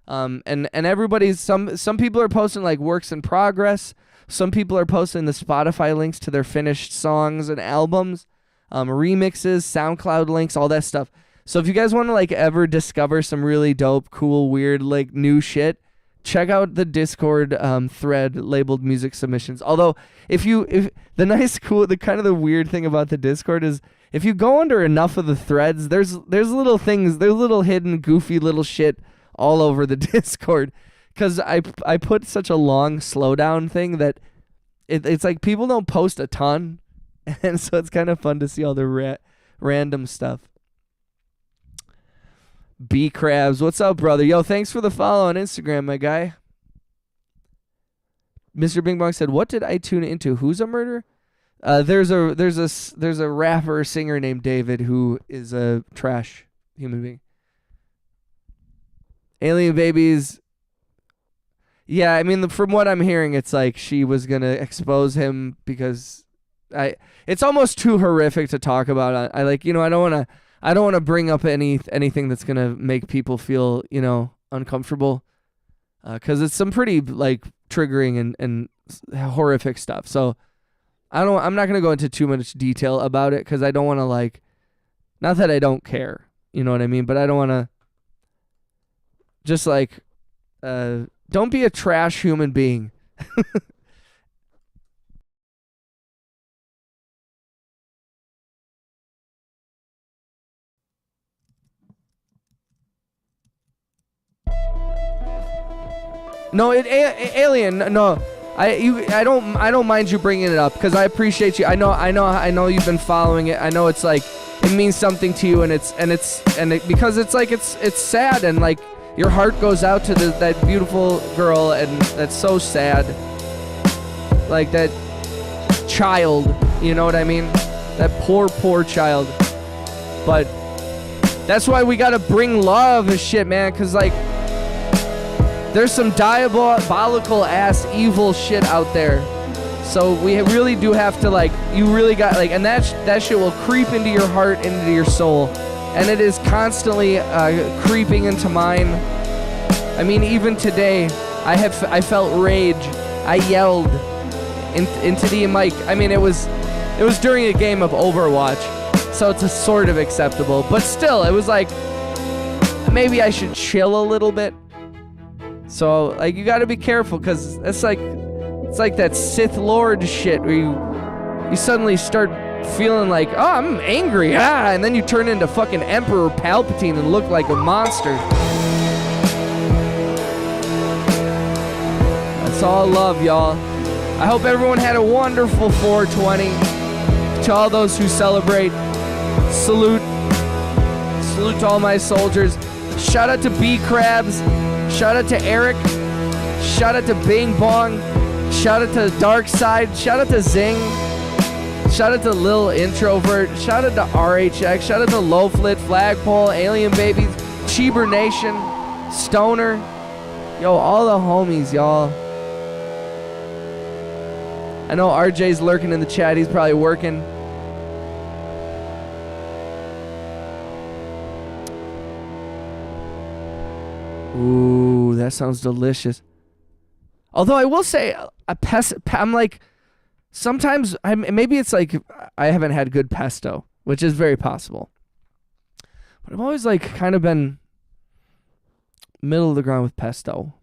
And everybody's, some people are posting like works in progress. Some people are posting the Spotify links to their finished songs and albums. Remixes, SoundCloud links, all that stuff. So if you guys want to like ever discover some really dope, cool, weird, like new shit, check out the Discord thread labeled music submissions. Although if the kind of the weird thing about the Discord is if you go under enough of the threads, there's little things, there's little hidden goofy little shit all over the Discord. Cause I put such a long slowdown thing that it's like people don't post a ton. And so it's kind of fun to see all the random stuff. B Crabs, what's up, brother? Yo, thanks for the follow on Instagram, my guy. Mr. Bing Bong said, "What did I tune into? Who's a murderer?" There's a rapper singer named David who is a trash human being. Alien Babies. Yeah, I mean, from what I'm hearing, it's like she was gonna expose him because. It's almost too horrific to talk about. I don't want to bring up anything that's gonna make people feel, uncomfortable, because it's some pretty like triggering and horrific stuff. So I'm not gonna go into too much detail about it because I don't want to like, not that I don't care, you know what I mean, but I don't want to just like, don't be a trash human being. No, Alien. No, I don't mind you bringing it up because I appreciate you. I know you've been following it. I know it's like it means something to you, and because it's like it's sad and like your heart goes out to that beautiful girl, and that's so sad. Like that child, you know what I mean? That poor child. But that's why we gotta bring love and shit, man. Cause like. There's some diabolical ass evil shit out there. So we really do have to like, you really got like, and that shit will creep into your heart, into your soul. And it is constantly creeping into mine. I mean, even today, I felt rage. I yelled into the mic. I mean, it was during a game of Overwatch. So it's a sort of acceptable. But still, it was like, maybe I should chill a little bit. So, like, you gotta be careful, because it's like that Sith Lord shit where you suddenly start feeling like, oh, I'm angry, and then you turn into fucking Emperor Palpatine and look like a monster. That's all love, y'all. I hope everyone had a wonderful 420. To all those who celebrate, salute to all my soldiers. Shout out to B Crabs. Shout out to Eric. Shout out to Bing Bong. Shout out to Dark Side. Shout out to Zing. Shout out to Lil Introvert. Shout out to RHX. Shout out to Lowflit, Flagpole, Alien Babies, Cheeber Nation, Stoner. Yo, all the homies, y'all. I know RJ's lurking in the chat. He's probably working. Ooh, that sounds delicious. Although I will say, I'm like, sometimes maybe it's like I haven't had good pesto, which is very possible. But I've always like kind of been middle of the ground with pesto.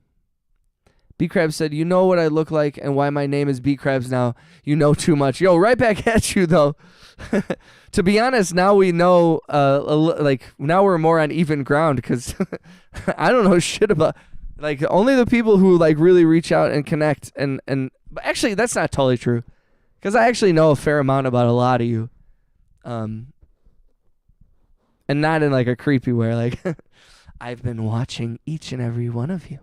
B Crabs said, "You know what I look like and why my name is B Crabs now. You know too much." Yo, right back at you though. To be honest, now we know, like now we're more on even ground because I don't know shit about, like, only the people who like really reach out and connect and but actually that's not totally true because I actually know a fair amount about a lot of you, and not in like a creepy way. Like I've been watching each and every one of you.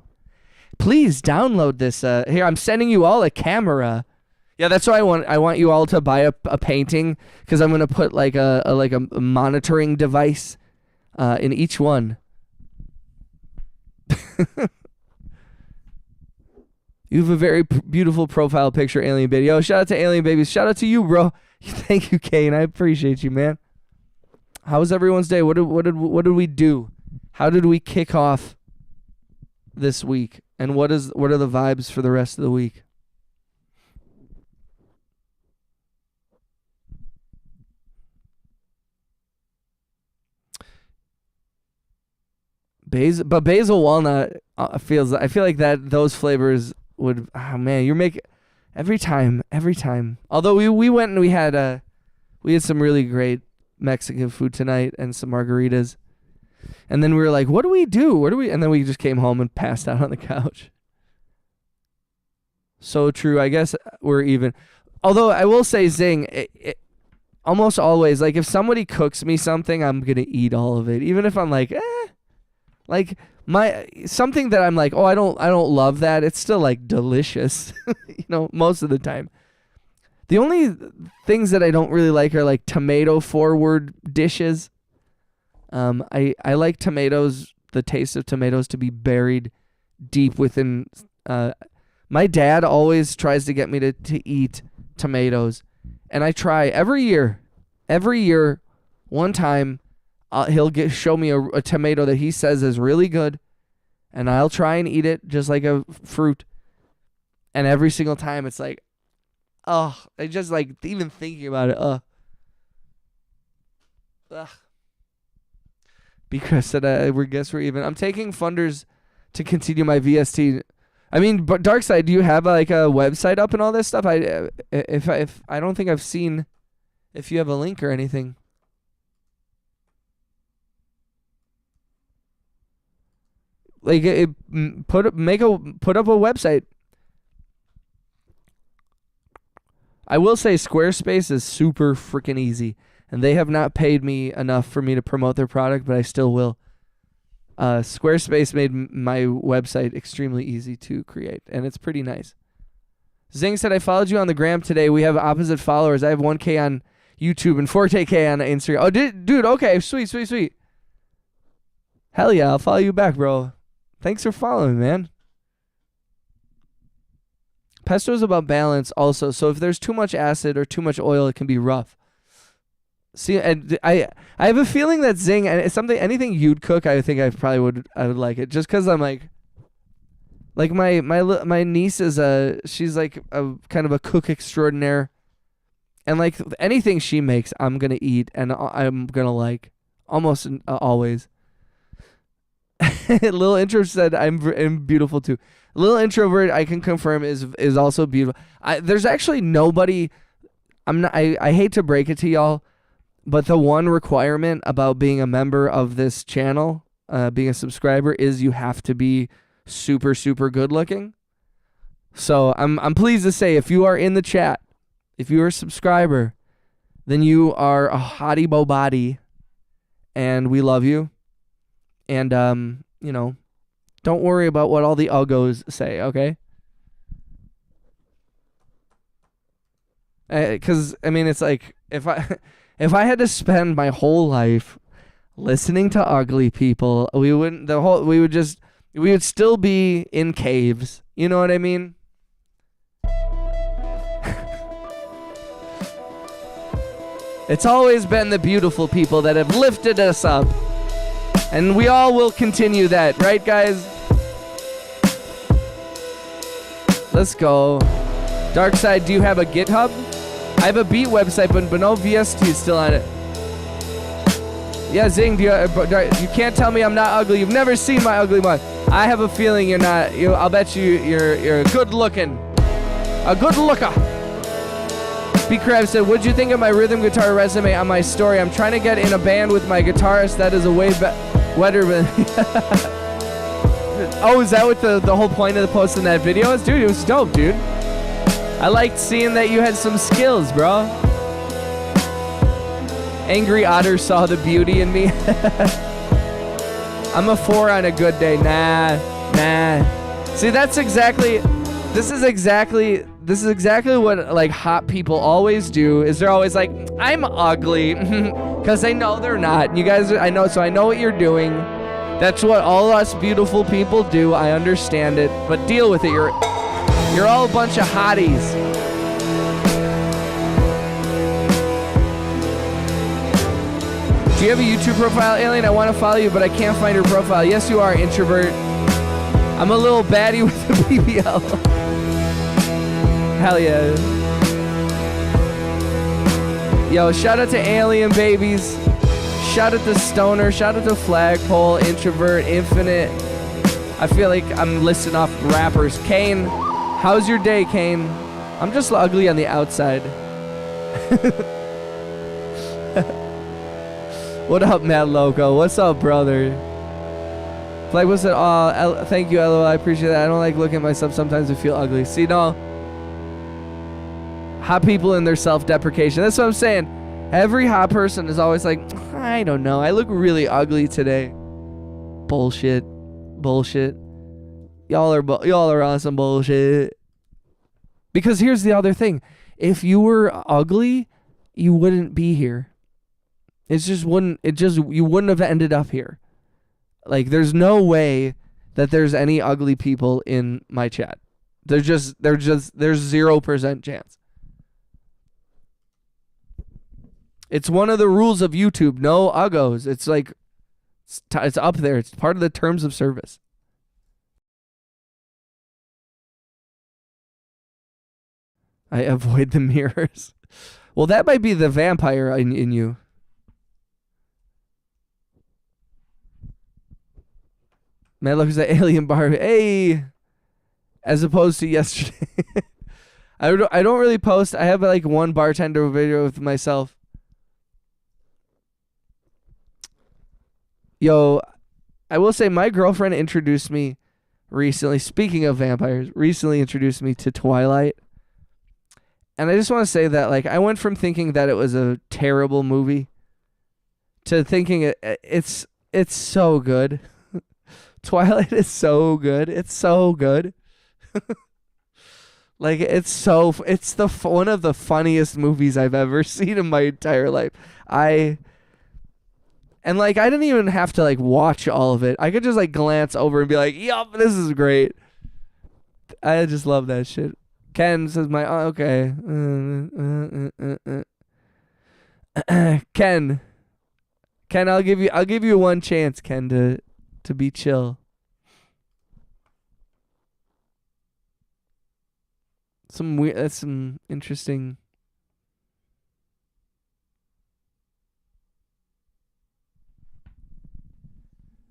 Please download this. Here, I'm sending you all a camera. Yeah, that's what I want. I want you all to buy a painting because I'm gonna put like a monitoring device in each one. You have a very beautiful profile picture, Alien Baby. Yo, shout out to Alien Babies. Shout out to you, bro. Thank you, Kane. I appreciate you, man. How was everyone's day? What did we do? How did we kick off this week? And what are the vibes for the rest of the week? Basil walnut I feel like that those flavors would, oh man, you're making every time. Although we went and we had some really great Mexican food tonight and some margaritas. And then we were like, what do we do? And then we just came home and passed out on the couch. So true. I guess we're even. Although I will say, Zing, it almost always, like if somebody cooks me something, I'm going to eat all of it. Even if I'm like, like something that I'm like, oh, I don't love that. It's still like delicious, most of the time. The only things that I don't really like are like tomato forward dishes. I like tomatoes, the taste of tomatoes to be buried deep within. My dad always tries to get me to eat tomatoes, and I try every year. One time, he'll show me a tomato that he says is really good, and I'll try and eat it just like a fruit. And every single time, it's like, oh, I just like even thinking about it. Ugh. Because said, I guess we're even. I'm taking funders to continue my VST. I mean, but Darkside, do you have like a website up and all this stuff? If I don't think I've seen if you have a link or anything. Like put up a website. I will say Squarespace is super freaking easy. And they have not paid me enough for me to promote their product, but I still will. Squarespace made my website extremely easy to create, and it's pretty nice. Zing said, I followed you on the gram today. We have opposite followers. I have 1K on YouTube and 4K on Instagram. Oh, dude, okay, sweet. Hell yeah, I'll follow you back, bro. Thanks for following, man. Pesto is about balance also, so if there's too much acid or too much oil, it can be rough. See, and I have a feeling that Zing, and it's anything you'd cook, I think I would like it, just because I'm like my niece is she's like a kind of a cook extraordinaire, and like anything she makes, I'm gonna eat and I'm gonna like almost always. Little intro said I'm beautiful too. Little introvert, I can confirm is also beautiful. There's actually nobody. I hate to break it to y'all. But the one requirement about being a member of this channel, being a subscriber, is you have to be super, super good looking. So I'm pleased to say, if you are in the chat, if you are a subscriber, then you are a hottie bo body, and we love you. And don't worry about what all the uggos say, okay? Because I mean, it's like if I had to spend my whole life listening to ugly people, we would still be in caves. You know what I mean? It's always been the beautiful people that have lifted us up. And we all will continue that, right, guys? Let's go. Darkside, do you have a GitHub? I have a beat website, but no VST is still on it. Yeah, Zing, you can't tell me I'm not ugly. You've never seen my ugly mug. I have a feeling you're not. I'll bet you're good looking. A good looker. B Crab said, what'd you think of my rhythm guitar resume on my story? I'm trying to get in a band with my guitarist that is a way wetter than Oh, is that what the whole point of the post in that video is? Dude, it was dope, dude. I liked seeing that you had some skills, bro. Angry Otter saw the beauty in me. I'm a 4 on a good day. Nah. See, this is exactly what like hot people always do. Is they're always like, I'm ugly, because they know they're not. You guys, I know what you're doing. That's what all us beautiful people do. I understand it, but deal with it. You're all a bunch of hotties. Do you have a YouTube profile, Alien? I want to follow you, but I can't find your profile. Yes, you are, introvert. I'm a little baddie with a BBL. Hell yeah. Yo, shout out to Alien Babies. Shout out to Stoner. Shout out to Flagpole, Introvert, Infinite. I feel like I'm listing off rappers. Kane, how's your day, Kane? I'm just ugly on the outside. What up, Mad Loco? What's up, brother? Flag, what's it? Thank you, LOL. I appreciate that. I don't like looking at myself. Sometimes I feel ugly. See, no. Hot people in their self-deprecation. That's what I'm saying. Every hot person is always like, I don't know. I look really ugly today. Bullshit. Y'all are on some bullshit. Because here's the other thing. If you were ugly, you wouldn't be here. You wouldn't have ended up here. Like, there's no way that there's any ugly people in my chat. There's 0% chance. It's one of the rules of YouTube. No uggos. It's like, it's up there. It's part of the terms of service. I avoid the mirrors. Well, that might be the vampire in you. Man, look at that alien bar. Hey, as opposed to yesterday. I don't really post. I have like one bartender video with myself. Yo, I will say my girlfriend introduced me recently. Speaking of vampires, recently introduced me to Twilight. And I just want to say that, like, I went from thinking that it was a terrible movie to thinking it's so good. Twilight is so good. It's so good. Like, it's one of the funniest movies I've ever seen in my entire life. I didn't even have to like watch all of it. I could just like glance over and be like, yup, this is great. I just love that shit. Ken says okay. Ken, I'll give you one chance, Ken, to be chill. That's some interesting.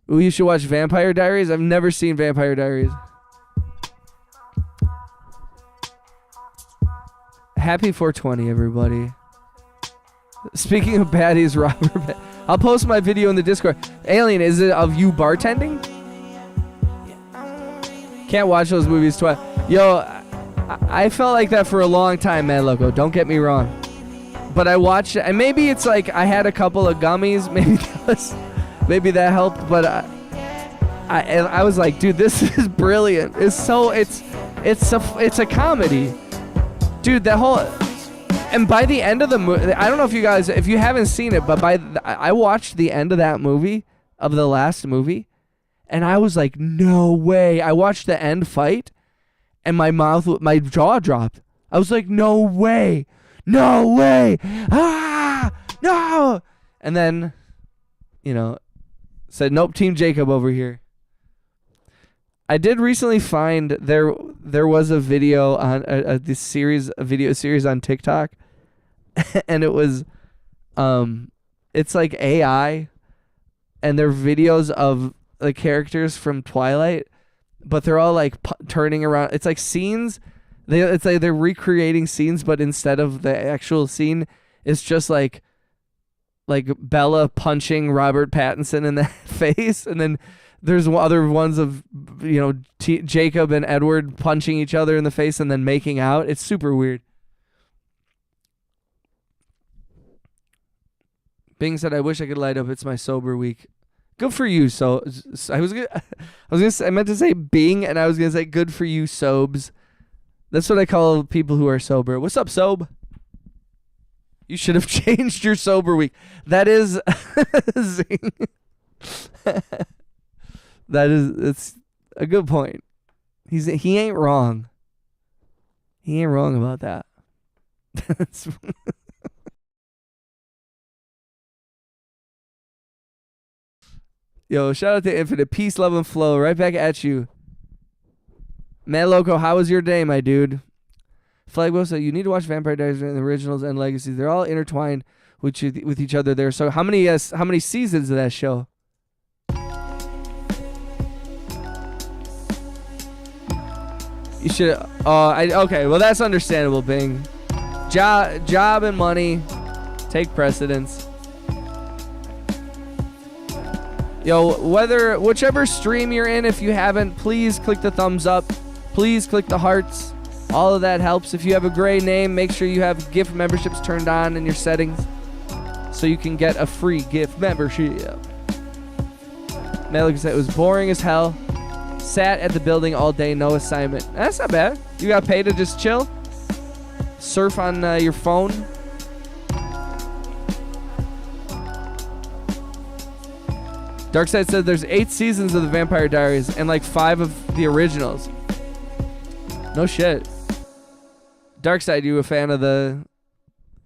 Ooh, you should watch Vampire Diaries. I've never seen Vampire Diaries. Happy 420, everybody. Speaking of baddies, Robert, I'll post my video in the Discord. Alien, is it of you bartending? Can't watch those movies twice. Yo, I felt like that for a long time, man, Loco. Don't get me wrong. But I watched it, and maybe it's like I had a couple of gummies. Maybe that helped. But I was like, dude, this is brilliant. It's a comedy, dude. That whole. And by the end of the movie, I don't know if you haven't seen it, but I watched the end of that movie, of the last movie, and I was like, no way. I watched the end fight, and my jaw dropped. I was like, no way. Ah! no, and then, said, nope, Team Jacob over here. I did recently find there was a video on a video series on TikTok, and it was, it's like AI, and they're videos of the characters from Twilight, but they're all like turning around. It's like scenes. It's like they're recreating scenes, but instead of the actual scene, it's just like Bella punching Robert Pattinson in the face, and then there's other ones of Jacob and Edward punching each other in the face and then making out. It's super weird. Bing said, "I wish I could light up. It's my sober week." Good for you. So I meant to say Bing, and I was gonna say good for you, Sobes. That's what I call people who are sober. What's up, Sob? You should have changed your sober week. That is zing. It's a good point. He ain't wrong. He ain't wrong about that. Yo, shout out to Infinite. Peace, love, and flow. Right back at you. Man Loco, how was your day, my dude? Flagbo said, you need to watch Vampire Diaries and the originals and Legacies. They're all intertwined with each other there. So how many seasons of that show? You should. Okay. Well, that's understandable, Bing. Job and money take precedence. Yo, whichever stream you're in, if you haven't, please click the thumbs up. Please click the hearts. All of that helps. If you have a gray name, make sure you have gift memberships turned on in your settings so you can get a free gift membership. Malik said it was boring as hell. Sat at the building all day, no assignment. That's not bad. You got paid to just chill? Surf on your phone? Darkside said there's 8 seasons of the Vampire Diaries and like 5 of the originals. No shit. Darkside, you a fan of the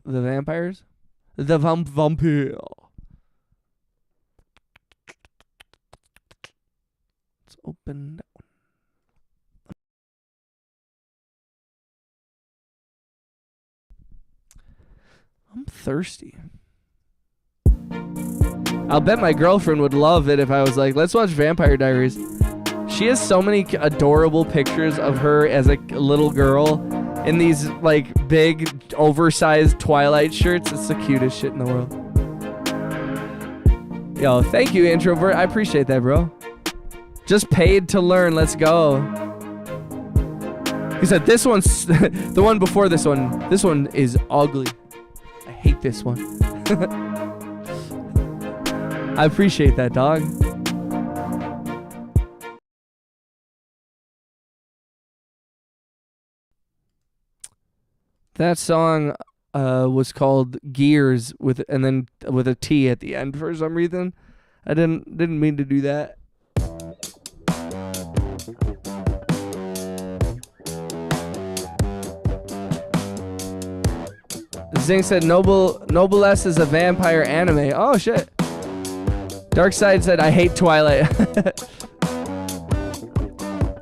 vampires? The vampire. Let's open that one. I'm thirsty. I'll bet my girlfriend would love it if I was like, let's watch Vampire Diaries. She has so many adorable pictures of her as a little girl in these like big oversized Twilight shirts. It's the cutest shit in the world. Yo, thank you, introvert. I appreciate that, bro. Just paid to learn. Let's go. He said this one's the one before this one. This one is ugly. I hate this one. I appreciate that, dog. That song was called Gears with a T at the end for some reason. I didn't mean to do that. Zing said Noblesse is a vampire anime. Oh shit. Darkside said I hate Twilight.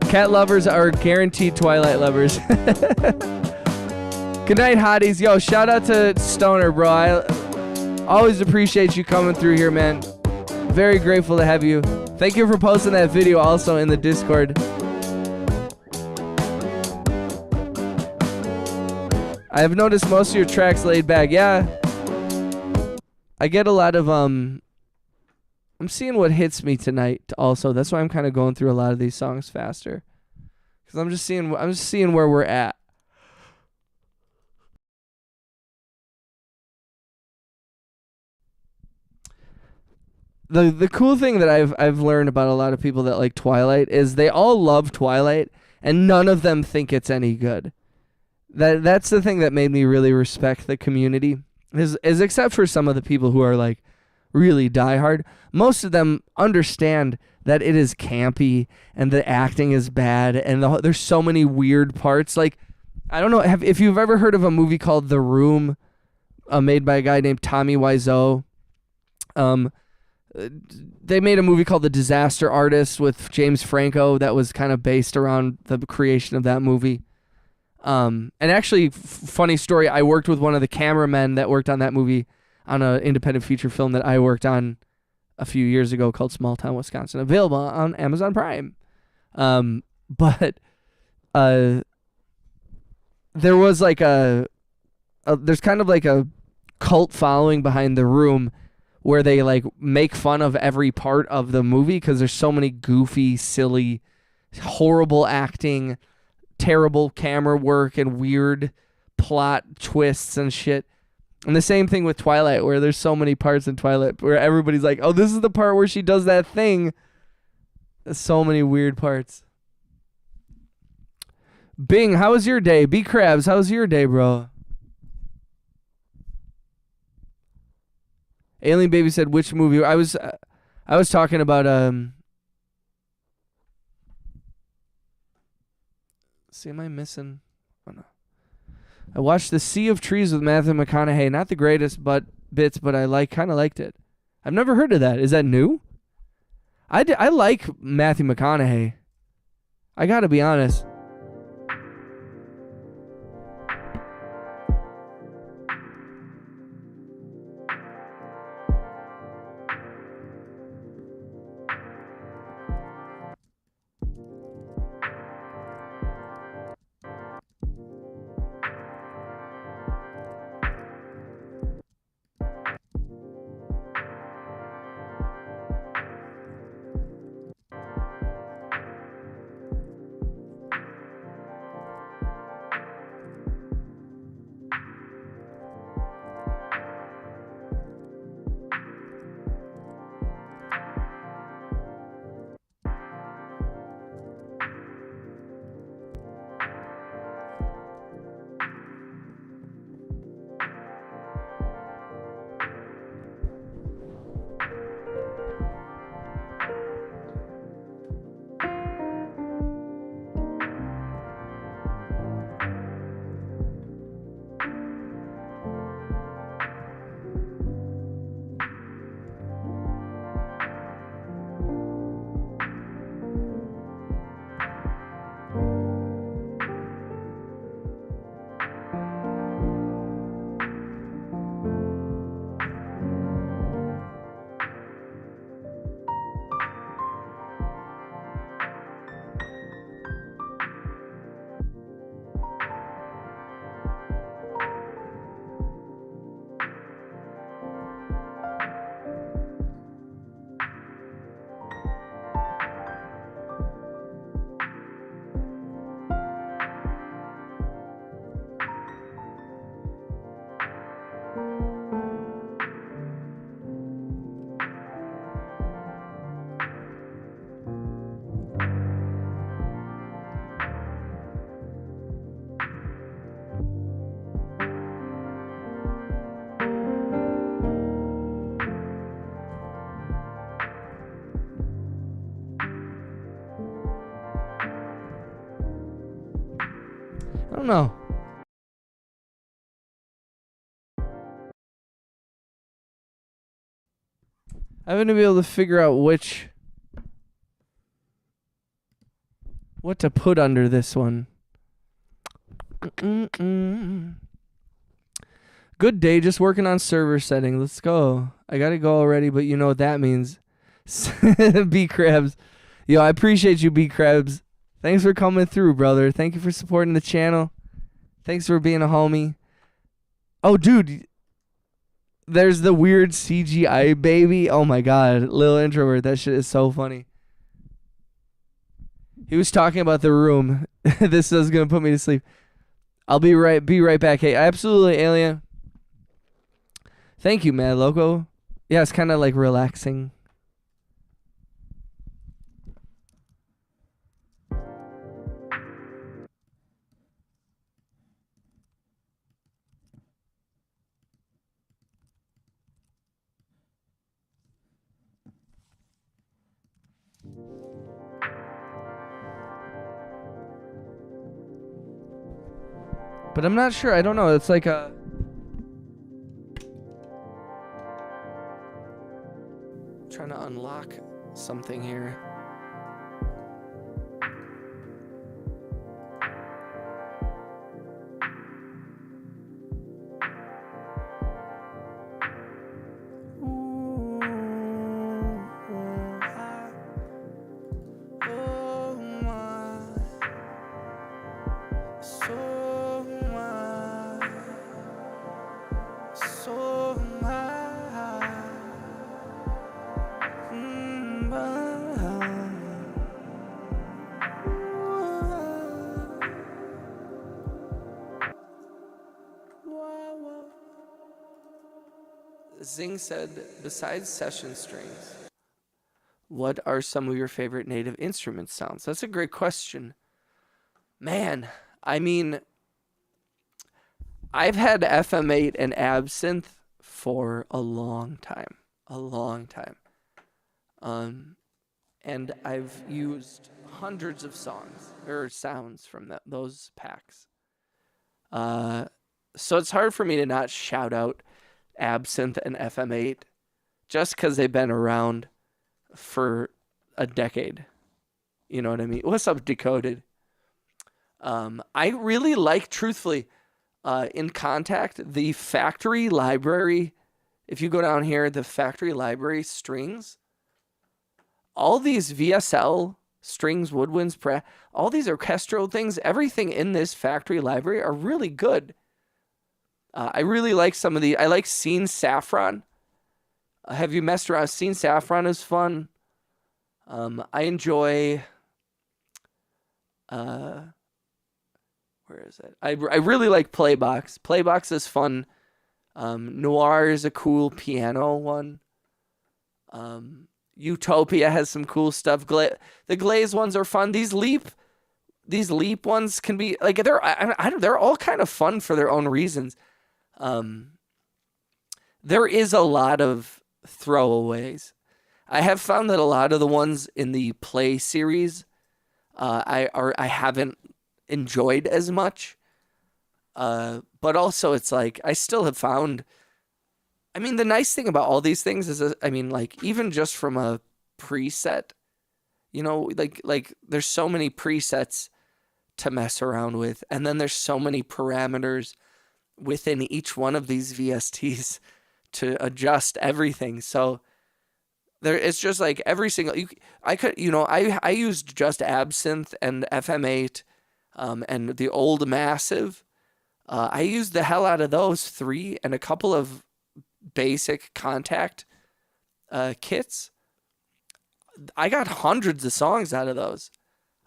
Cat lovers are guaranteed Twilight lovers. Good night, hotties. Yo, shout out to Stoner, bro. I always appreciate you coming through here, man. Very grateful to have you. Thank you for posting that video also in the Discord. I have noticed most of your tracks laid back. Yeah. I get a lot of I'm seeing what hits me tonight also. That's why I'm kind of going through a lot of these songs faster. Cuz I'm just seeing where we're at. The cool thing that I've learned about a lot of people that like Twilight is they all love Twilight and none of them think it's any good. That's the thing that made me really respect the community. Is except for some of the people who are like really diehard, most of them understand that it is campy and the acting is bad and there's so many weird parts. Like, I don't know if you've ever heard of a movie called The Room made by a guy named Tommy Wiseau. They made a movie called The Disaster Artist with James Franco that was kind of based around the creation of that movie. And actually, funny story, I worked with one of the cameramen that worked on that movie on an independent feature film that I worked on a few years ago called Small Town Wisconsin, available on Amazon Prime. But there was like there's kind of like a cult following behind The Room where they like make fun of every part of the movie because there's so many goofy, silly, horrible acting, terrible camera work, and weird plot twists and shit. And the same thing with Twilight, where there's so many parts in Twilight where everybody's like, oh, this is the part where she does that thing. There's so many weird parts. Bing, how was your day? B Krabs, how was your day, bro? Alien Baby said, which movie? I was talking about see, am I missing? Oh no. I watched The Sea of Trees with Matthew McConaughey. Not the greatest bits, but I kind of liked it. I've never heard of that. Is that new? I like Matthew McConaughey. I gotta be honest. I don't know. I haven't been able to figure out what to put under this one. Good day, just working on server setting. Let's go. I gotta go already, but you know what that means. B Krabs. Yo, I appreciate you, B Krabs. Thanks for coming through, brother. Thank you for supporting the channel. Thanks for being a homie. Oh, dude. There's the weird CGI baby. Oh, my God. Little introvert. That shit is so funny. He was talking about The Room. This is going to put me to sleep. I'll be right back. Hey, absolutely, Alien. Thank you, Mad Loco. Yeah, it's kind of like relaxing. But I'm not sure. I don't know. It's like a... unlock something here. Zing said, besides session strings, what are some of your favorite native instrument sounds? That's a great question. Man, I mean, I've had FM8 and Absinthe for a long time. And I've used hundreds of songs or sounds from those packs. So it's hard for me to not shout out Absinthe and FM8 just because they've been around for a decade. You know what I mean? What's up, Decoded? I really like, truthfully, in Contact, the factory library. If you go down here, the factory library strings, all these VSL strings, woodwinds, all these orchestral things, everything in this factory library are really good. I really like some of I like Scene Saffron. Have you messed around? Scene Saffron is fun. I enjoy, where is it? I really like Playbox. Playbox is fun. Noir is a cool piano one. Utopia has some cool stuff. The Glaze ones are fun. These Leap ones can be like, they're all kind of fun for their own reasons. There is a lot of throwaways. I have found that a lot of the ones in the Play series, I haven't enjoyed as much. But also it's like, I still have found, I mean, the nice thing about all these things is, like, even just from a preset, like there's so many presets to mess around with. And then there's so many parameters within each one of these VSTs to adjust everything. So it's just like every single, I used just Absinthe and FM8, and the old Massive. I used the hell out of those three and a couple of basic Contact kits. I got hundreds of songs out of those.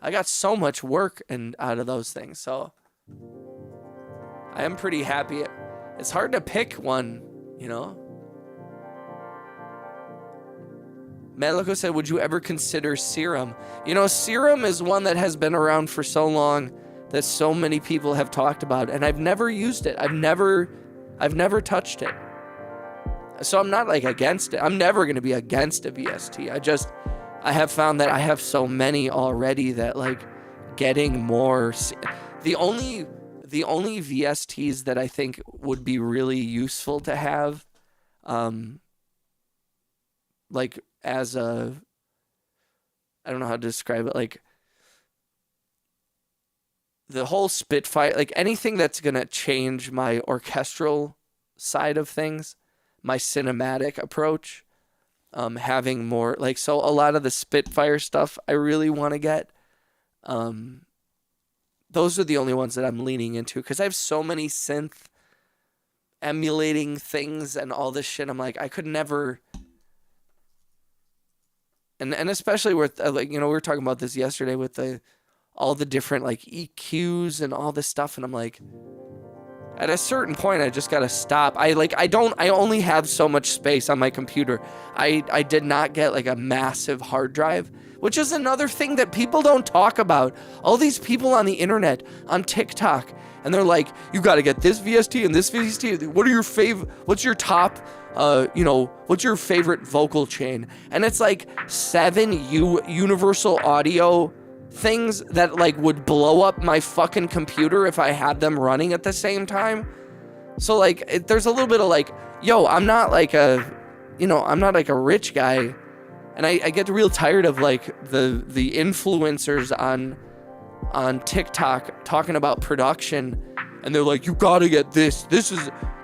I got so much work out of those things. So I am pretty happy. It's hard to pick one, Melico said, would you ever consider Serum? Serum is one that has been around for so long that so many people have talked about, and I've never used it. I've never touched it. So I'm not like against it. I'm never going to be against a VST. I have found that I have so many already that like getting more, the only VSTs that I think would be really useful to have, like as a, I don't know how to describe it, like the whole Spitfire, like anything that's going to change my orchestral side of things, my cinematic approach, having more, like, so a lot of the Spitfire stuff I really want to get. Those are the only ones that I'm leaning into because I have so many synth emulating things and all this shit. I'm like, I could never. And especially with, like, we were talking about this yesterday with all the different like EQs and all this stuff. And I'm like, at a certain point, I just got to stop. I only have so much space on my computer. I did not get like a massive hard drive, which is another thing that people don't talk about. All these people on the internet, on TikTok, and they're like, you got to get this VST and this VST. What are your what's your top, what's your favorite vocal chain? And it's like 7 universal audio things that like would blow up my fucking computer if I had them running at the same time. So like there's a little bit of like, yo, I'm not like a rich guy. And I get real tired of like the influencers on TikTok talking about production, and they're like, you gotta get this.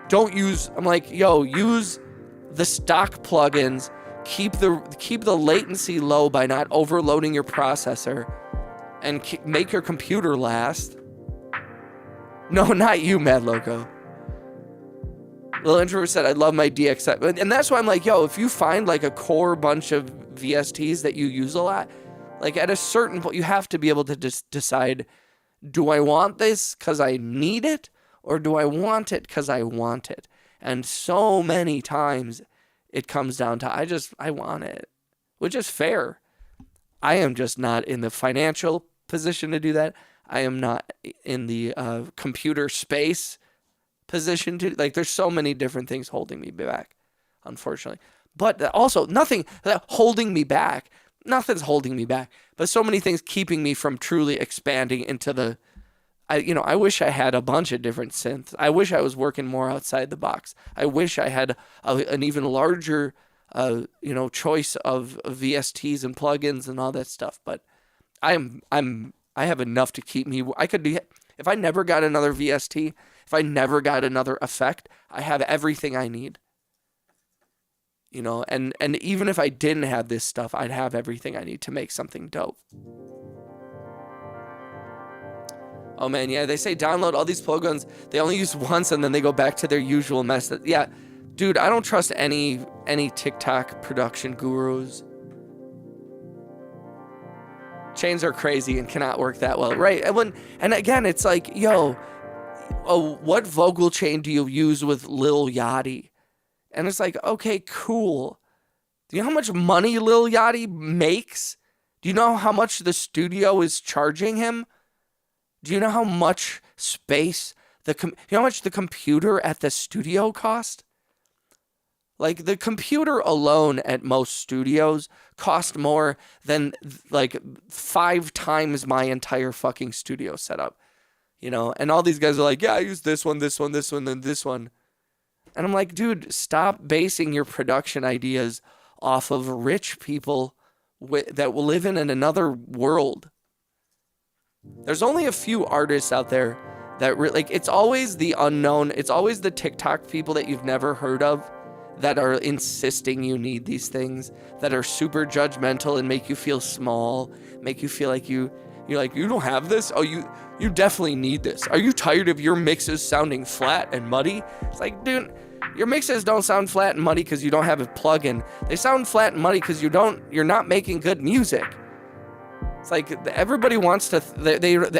Don't use. I'm like, yo, use the stock plugins. Keep the latency low by not overloading your processor, and make your computer last. No, not you, Mad Loco. Little Introvert said, I love my DX. And that's why I'm like, yo, if you find like a core bunch of VSTs that you use a lot, like at a certain point, you have to be able to just decide, do I want this because I need it, or do I want it because I want it? And so many times it comes down to, I want it, which is fair. I am just not in the financial position to do that. I am not in the computer space position to, like, there's so many different things holding me back, unfortunately. But also nothing's holding me back, but so many things keeping me from truly expanding into I wish I had a bunch of different synths. I wish I was working more outside the box. I wish I had an even larger choice of VSTs and plugins and all that stuff. But I have enough to keep me. If I never got another VST, if I never got another effect, I have everything I need. And even if I didn't have this stuff, I'd have everything I need to make something dope. Oh man, yeah, they say download all these plugins. They only use once and then they go back to their usual mess. Yeah, dude, I don't trust any TikTok production gurus. Chains are crazy and cannot work that well, right? And again, it's like, yo, what vocal chain do you use with Lil Yachty? And it's like, okay, cool. Do you know how much money Lil Yachty makes? Do you know how much the studio is charging him? Do you know how much space you know how much the computer at the studio cost? Like, the computer alone at most studios cost more than like 5 times my entire fucking studio setup. And all these guys are like, yeah, I use this one, and this one. And I'm like, dude, stop basing your production ideas off of rich people that will live in another world. There's only a few artists out there that it's always the unknown. It's always the TikTok people that you've never heard of that are insisting you need these things, that are super judgmental and make you feel small, make you feel like you're like, you don't have this? Oh, you definitely need this. Are you tired of your mixes sounding flat and muddy? It's like, dude, your mixes don't sound flat and muddy because you don't have a plugin. They sound flat and muddy because you're not making good music. It's like everybody wants to,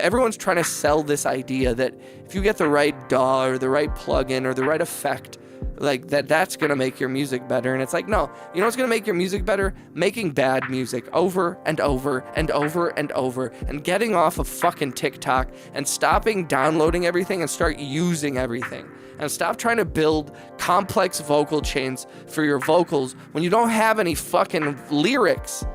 everyone's trying to sell this idea that if you get the right DAW or the right plugin or the right effect, like that's going to make your music better. And it's like, no, you know what's going to make your music better? Making bad music over and over and over and over, and getting off of fucking TikTok and stopping downloading everything and start using everything. And stop trying to build complex vocal chains for your vocals when you don't have any fucking lyrics.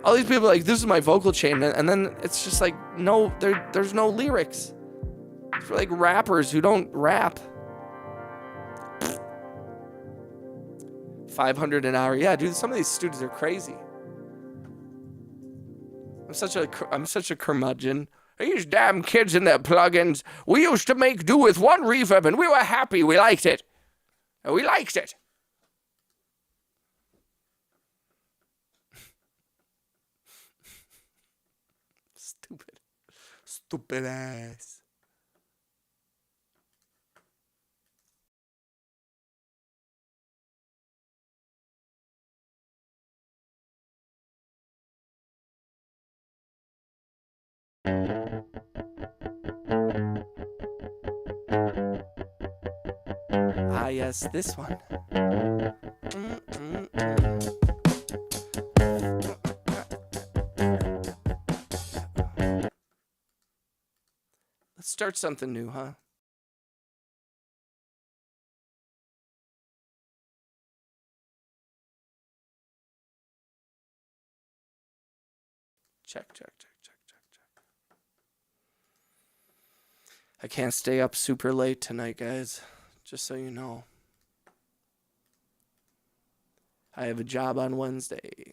All these people are like, this is my vocal chain, and then it's just like, no, there's no lyrics. It's for like rappers who don't rap. 500 an hour. Yeah, dude, some of these students are crazy. I'm such a curmudgeon. These damn kids and their plugins. We used to make do with one reverb and we were happy. We liked it. We liked it. Stupid ass. Ah, yes, this one. Let's start something new, huh? Check. I can't stay up super late tonight, guys. Just so you know. I have a job on Wednesday.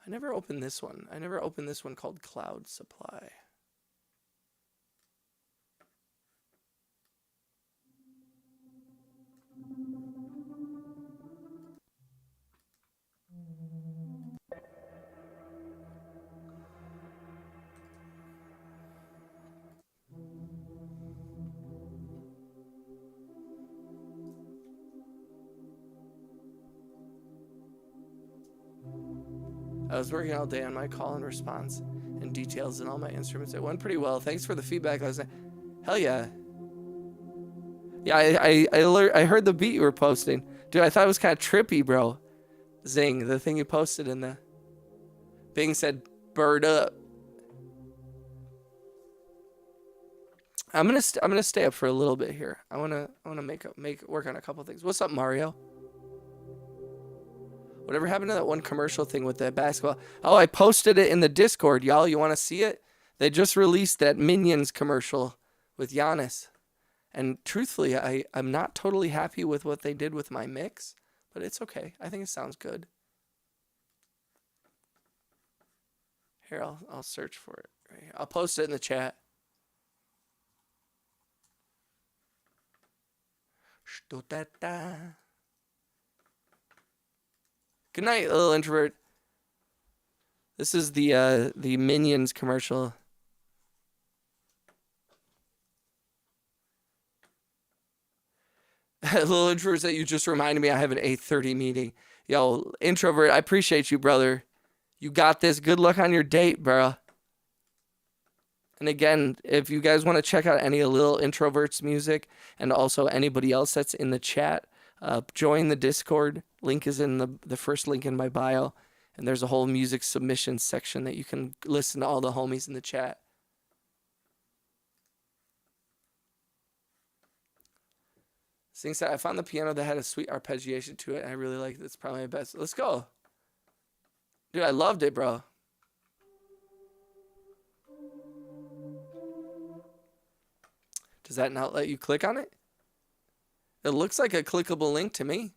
I never opened this one. I never opened this one called Cloud Supply. I was working all day on my call and response and details and all my instruments. It went pretty well. Thanks for the feedback. Hell yeah. Yeah, I heard the beat you were posting. Dude, I thought it was kind of trippy, bro. Zing, the thing you posted in the Bing said, bird up. I'm gonna stay up for a little bit here. I wanna work on a couple things. What's up, Mario? Whatever happened to that one commercial thing with the basketball? Oh, I posted it in the Discord, y'all. You want to see it? They just released that Minions commercial with Giannis. And truthfully, I'm not totally happy with what they did with my mix, but it's okay. I think it sounds good. Here, I'll search for it. Right here. I'll post it in the chat. Good night, little introvert. This is the Minions commercial. Little introvert that you just reminded me I have an 8:30 meeting. Yo, introvert, I appreciate you, brother. You got this. Good luck on your date, bro. And again, if you guys want to check out any of Little Introvert's music and also anybody else that's in the chat, join the Discord. Link is in the first link in my bio. And there's a whole music submission section that you can listen to all the homies in the chat. Sing said, I found the piano that had a sweet arpeggiation to it. And I really like it. It's probably my best. Let's go. Dude, I loved it, bro. Does that not let you click on it? It looks like a clickable link to me.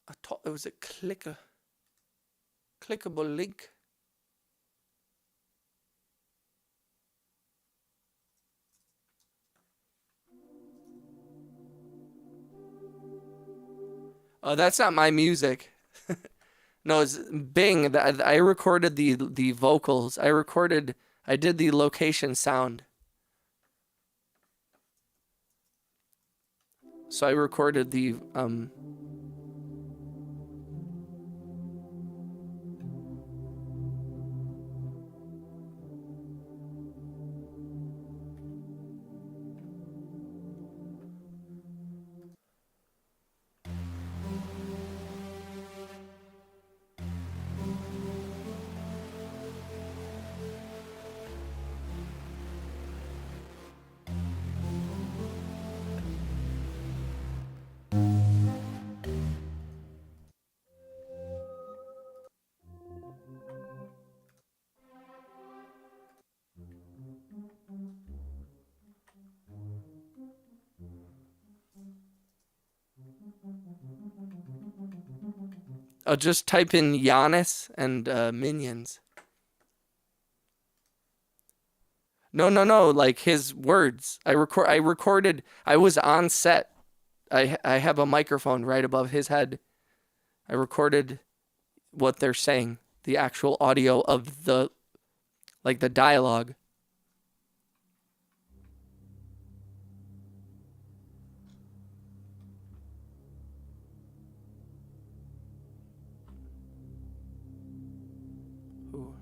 I thought it was a clickable link. Oh, that's not my music. No, it's Bing. I recorded the vocals. I did the location sound. So I recorded the I'll just type in Giannis and Minions. No, like his words. I recorded. I was on set. I have a microphone right above his head. I recorded what they're saying, the actual audio of the dialogue. Ooh.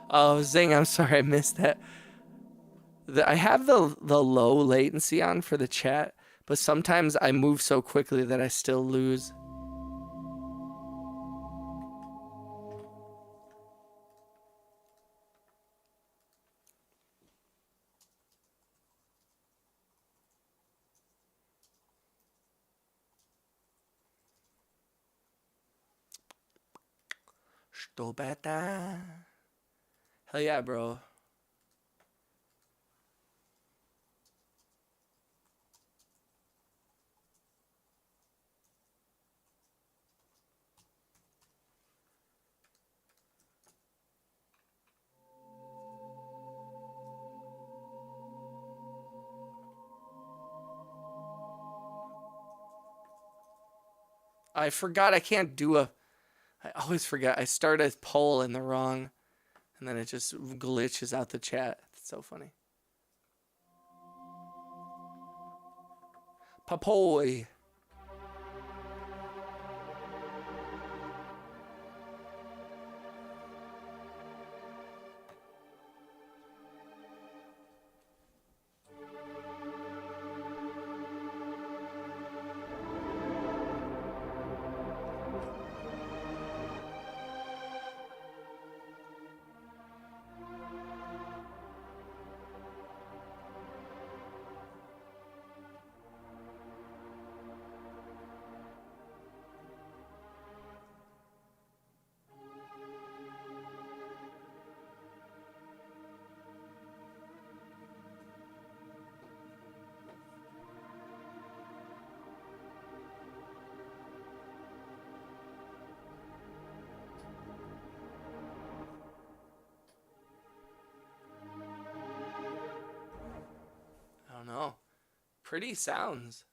Oh, Zing, I'm sorry I missed that. I have the low latency on for the chat, but sometimes I move so quickly that I still lose. Что бета? Hell yeah, bro. I forgot I can't do a... I always forget. I start a poll in the wrong, and then it just glitches out the chat. It's so funny. Papoy. I don't know. Pretty sounds.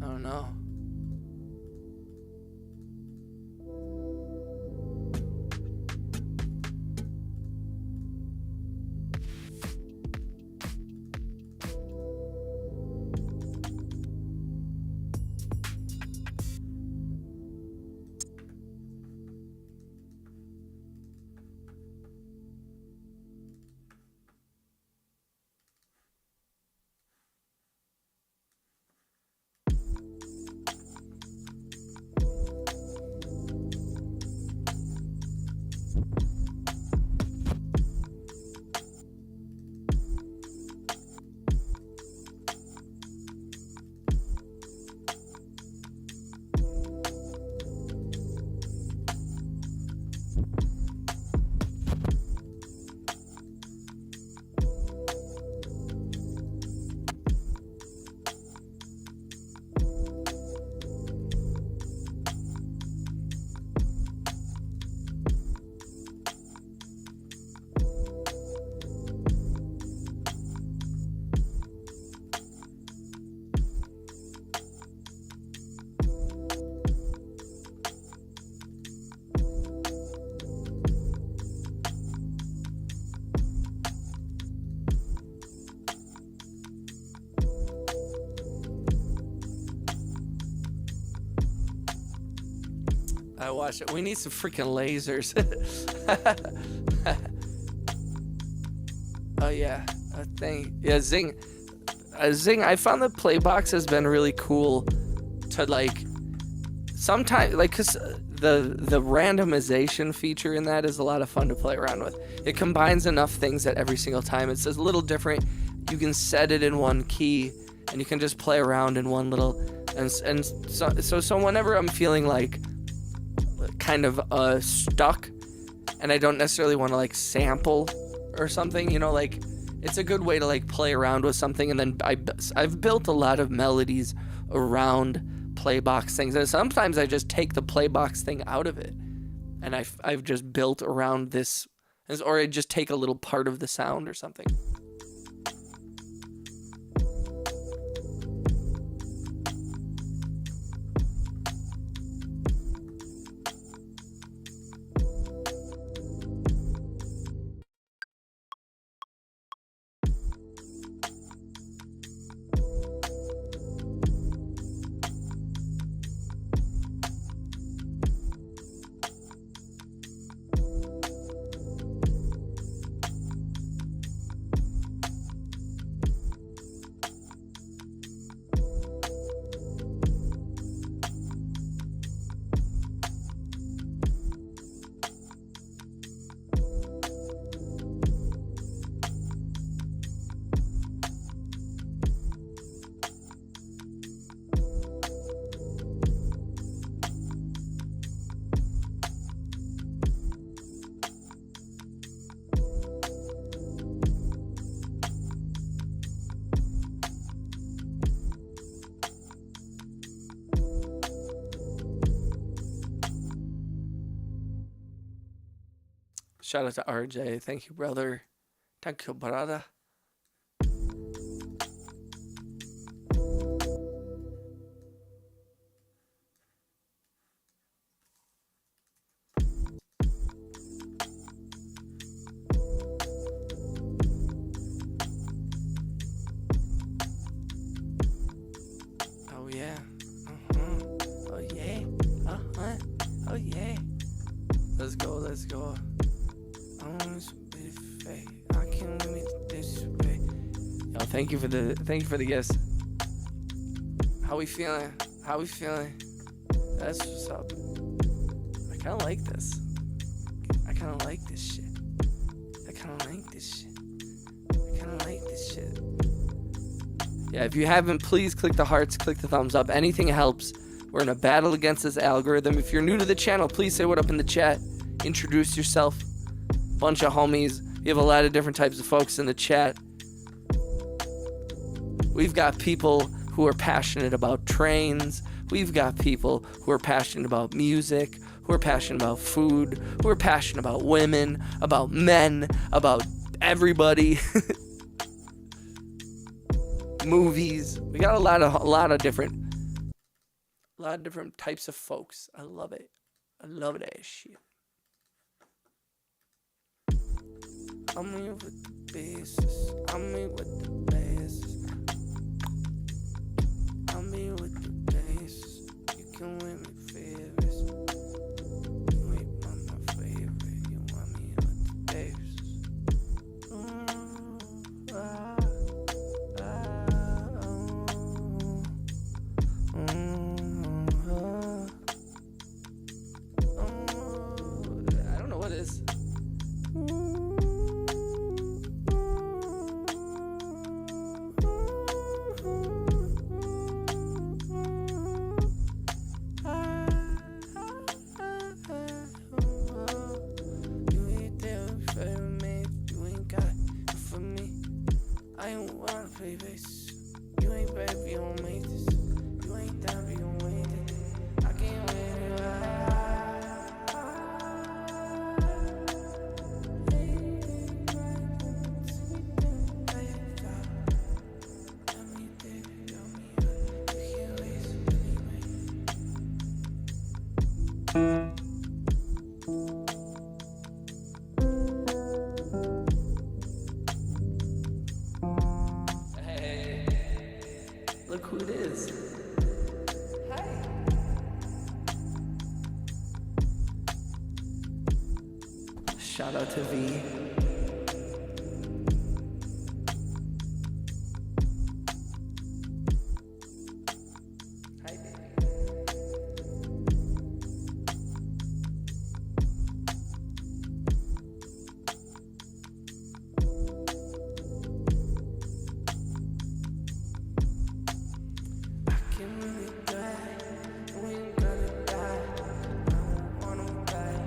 don't know. I watched it. We need some freaking lasers. Oh yeah, a thing. Yeah, Zing. Zing. I found the Playbox has been really cool to like. Sometimes, like, cause the randomization feature in that is a lot of fun to play around with. It combines enough things that every single time it's a little different. You can set it in one key, and you can just play around in one little. And so whenever I'm feeling like kind of stuck and I don't necessarily want to like sample or something, you know, like it's a good way to like play around with something. And then I've built a lot of melodies around Playbox things, and sometimes I just take the Playbox thing out of it and I've just built around this, or I just take a little part of the sound or something. Shout out to RJ. Thank you, brother. Thank you, brother. Oh yeah. Oh yeah. Oh yeah. Let's go. Let's go. I can't limit this way. Yo, thank you for the gifts. How we feeling? That's what's up. I kinda like this. I kinda like this shit. Yeah, if you haven't, please click the hearts, click the thumbs up. Anything helps. We're in a battle against this algorithm. If you're new to the channel, please say what up in the chat. Introduce yourself. Bunch of homies. We have a lot of different types of folks in the chat. We've got people who are passionate about trains. We've got people who are passionate about music, who are passionate about food, who are passionate about women, about men, about everybody. Movies. We got a lot of different A lot of different types of folks. I love it. I love that shit. I'm here with the basis. I'm here with the basis. I'm here with the basis. You can win me favors. You ain't my favorite. You want me with the basis. I don't know what it is. You ain't there for me. You ain't got it for me. I ain't wanna play this. You ain't baby, you don't make this. You ain't down, you don't wait it. I can't wait it. Hey, look who it is. Hi. Shout out to V. Hi, baby. I can't really die. You ain't gonna die. I don't wanna die.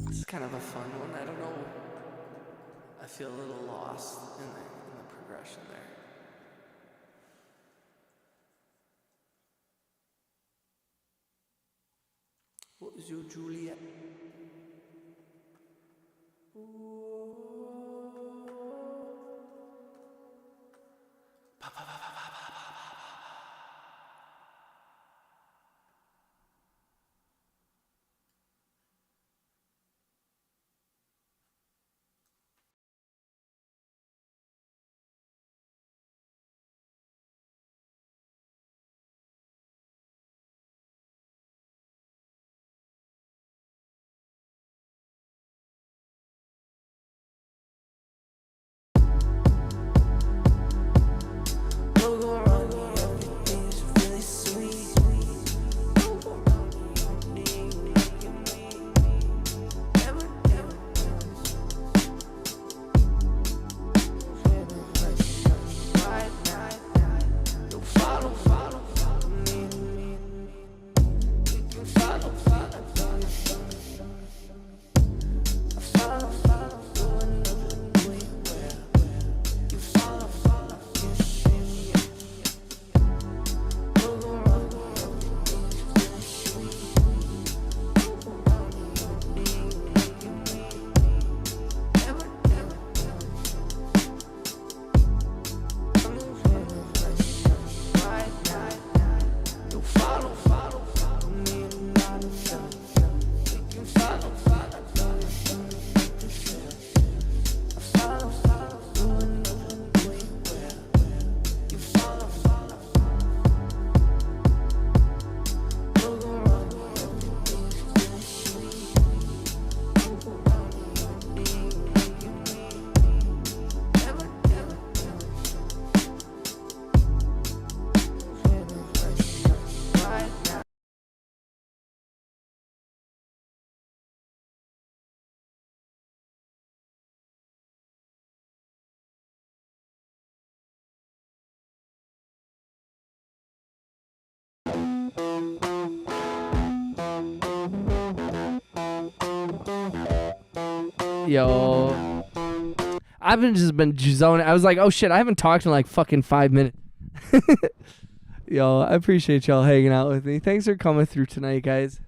This is kind of a fun one. I don't know. I feel a little lost in the progression there. What was your Juliet? Yo. I've just been zoning. I was like, oh shit, I haven't talked in like fucking 5 minutes. Yo, I appreciate y'all hanging out with me. Thanks for coming through tonight, guys.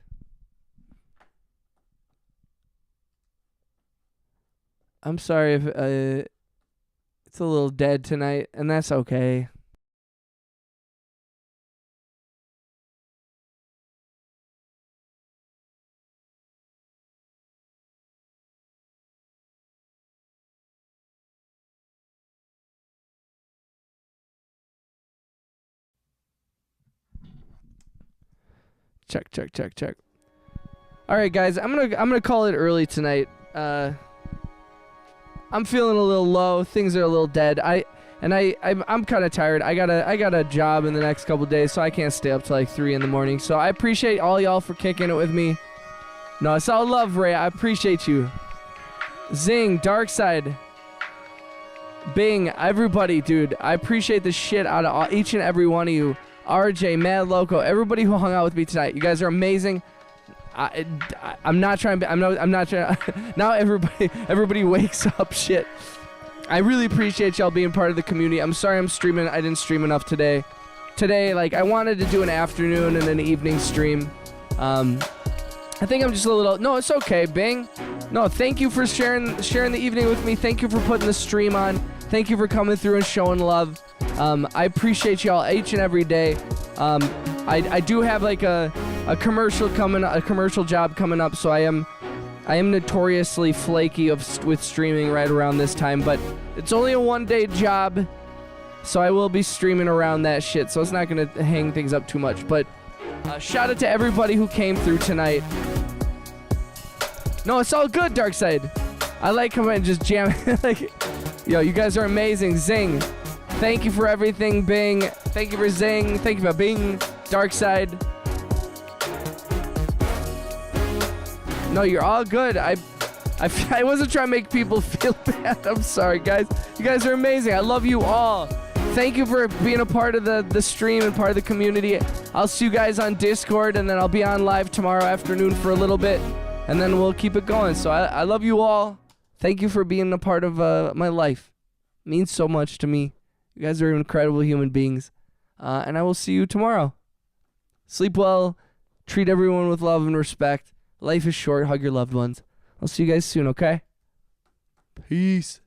I'm sorry if it's a little dead tonight, and that's okay. Check. All right, guys, I'm gonna call it early tonight. I'm feeling a little low. Things are a little dead. I'm kind of tired. I got a job in the next couple days, so I can't stay up till like 3 in the morning. So I appreciate all y'all for kicking it with me. No, it's all love, Ray. I appreciate you. Zing, Darkside, Bing, everybody, dude. I appreciate the shit out of each and every one of you. RJ, Mad Loco, everybody who hung out with me tonight. You guys are amazing. I'm not trying. I'm not trying. Now everybody wakes up. Shit. I really appreciate y'all being part of the community. I'm sorry I'm streaming. I didn't stream enough today. Like, I wanted to do an afternoon and an evening stream. I think I'm just a little. No, it's okay, Bing. No, thank you for sharing the evening with me. Thank you for putting the stream on. Thank you for coming through and showing love. I appreciate y'all each and every day. I do have like a commercial job coming up, so I am notoriously flaky with streaming right around this time, but it's only a 1-day job, so I will be streaming around that shit, so it's not gonna hang things up too much. But shout out to everybody who came through tonight. No, it's all good, Darkside. I like coming and just jamming. Like, yo, you guys are amazing. Zing. Thank you for everything, Bing. Thank you for Zing. Thank you for Bing. Darkside. No, you're all good. I wasn't trying to make people feel bad. I'm sorry, guys. You guys are amazing. I love you all. Thank you for being a part of the stream and part of the community. I'll see you guys on Discord, and then I'll be on live tomorrow afternoon for a little bit, and then we'll keep it going. So I love you all. Thank you for being a part of my life. It means so much to me. You guys are incredible human beings. And I will see you tomorrow. Sleep well. Treat everyone with love and respect. Life is short. Hug your loved ones. I'll see you guys soon, okay? Peace.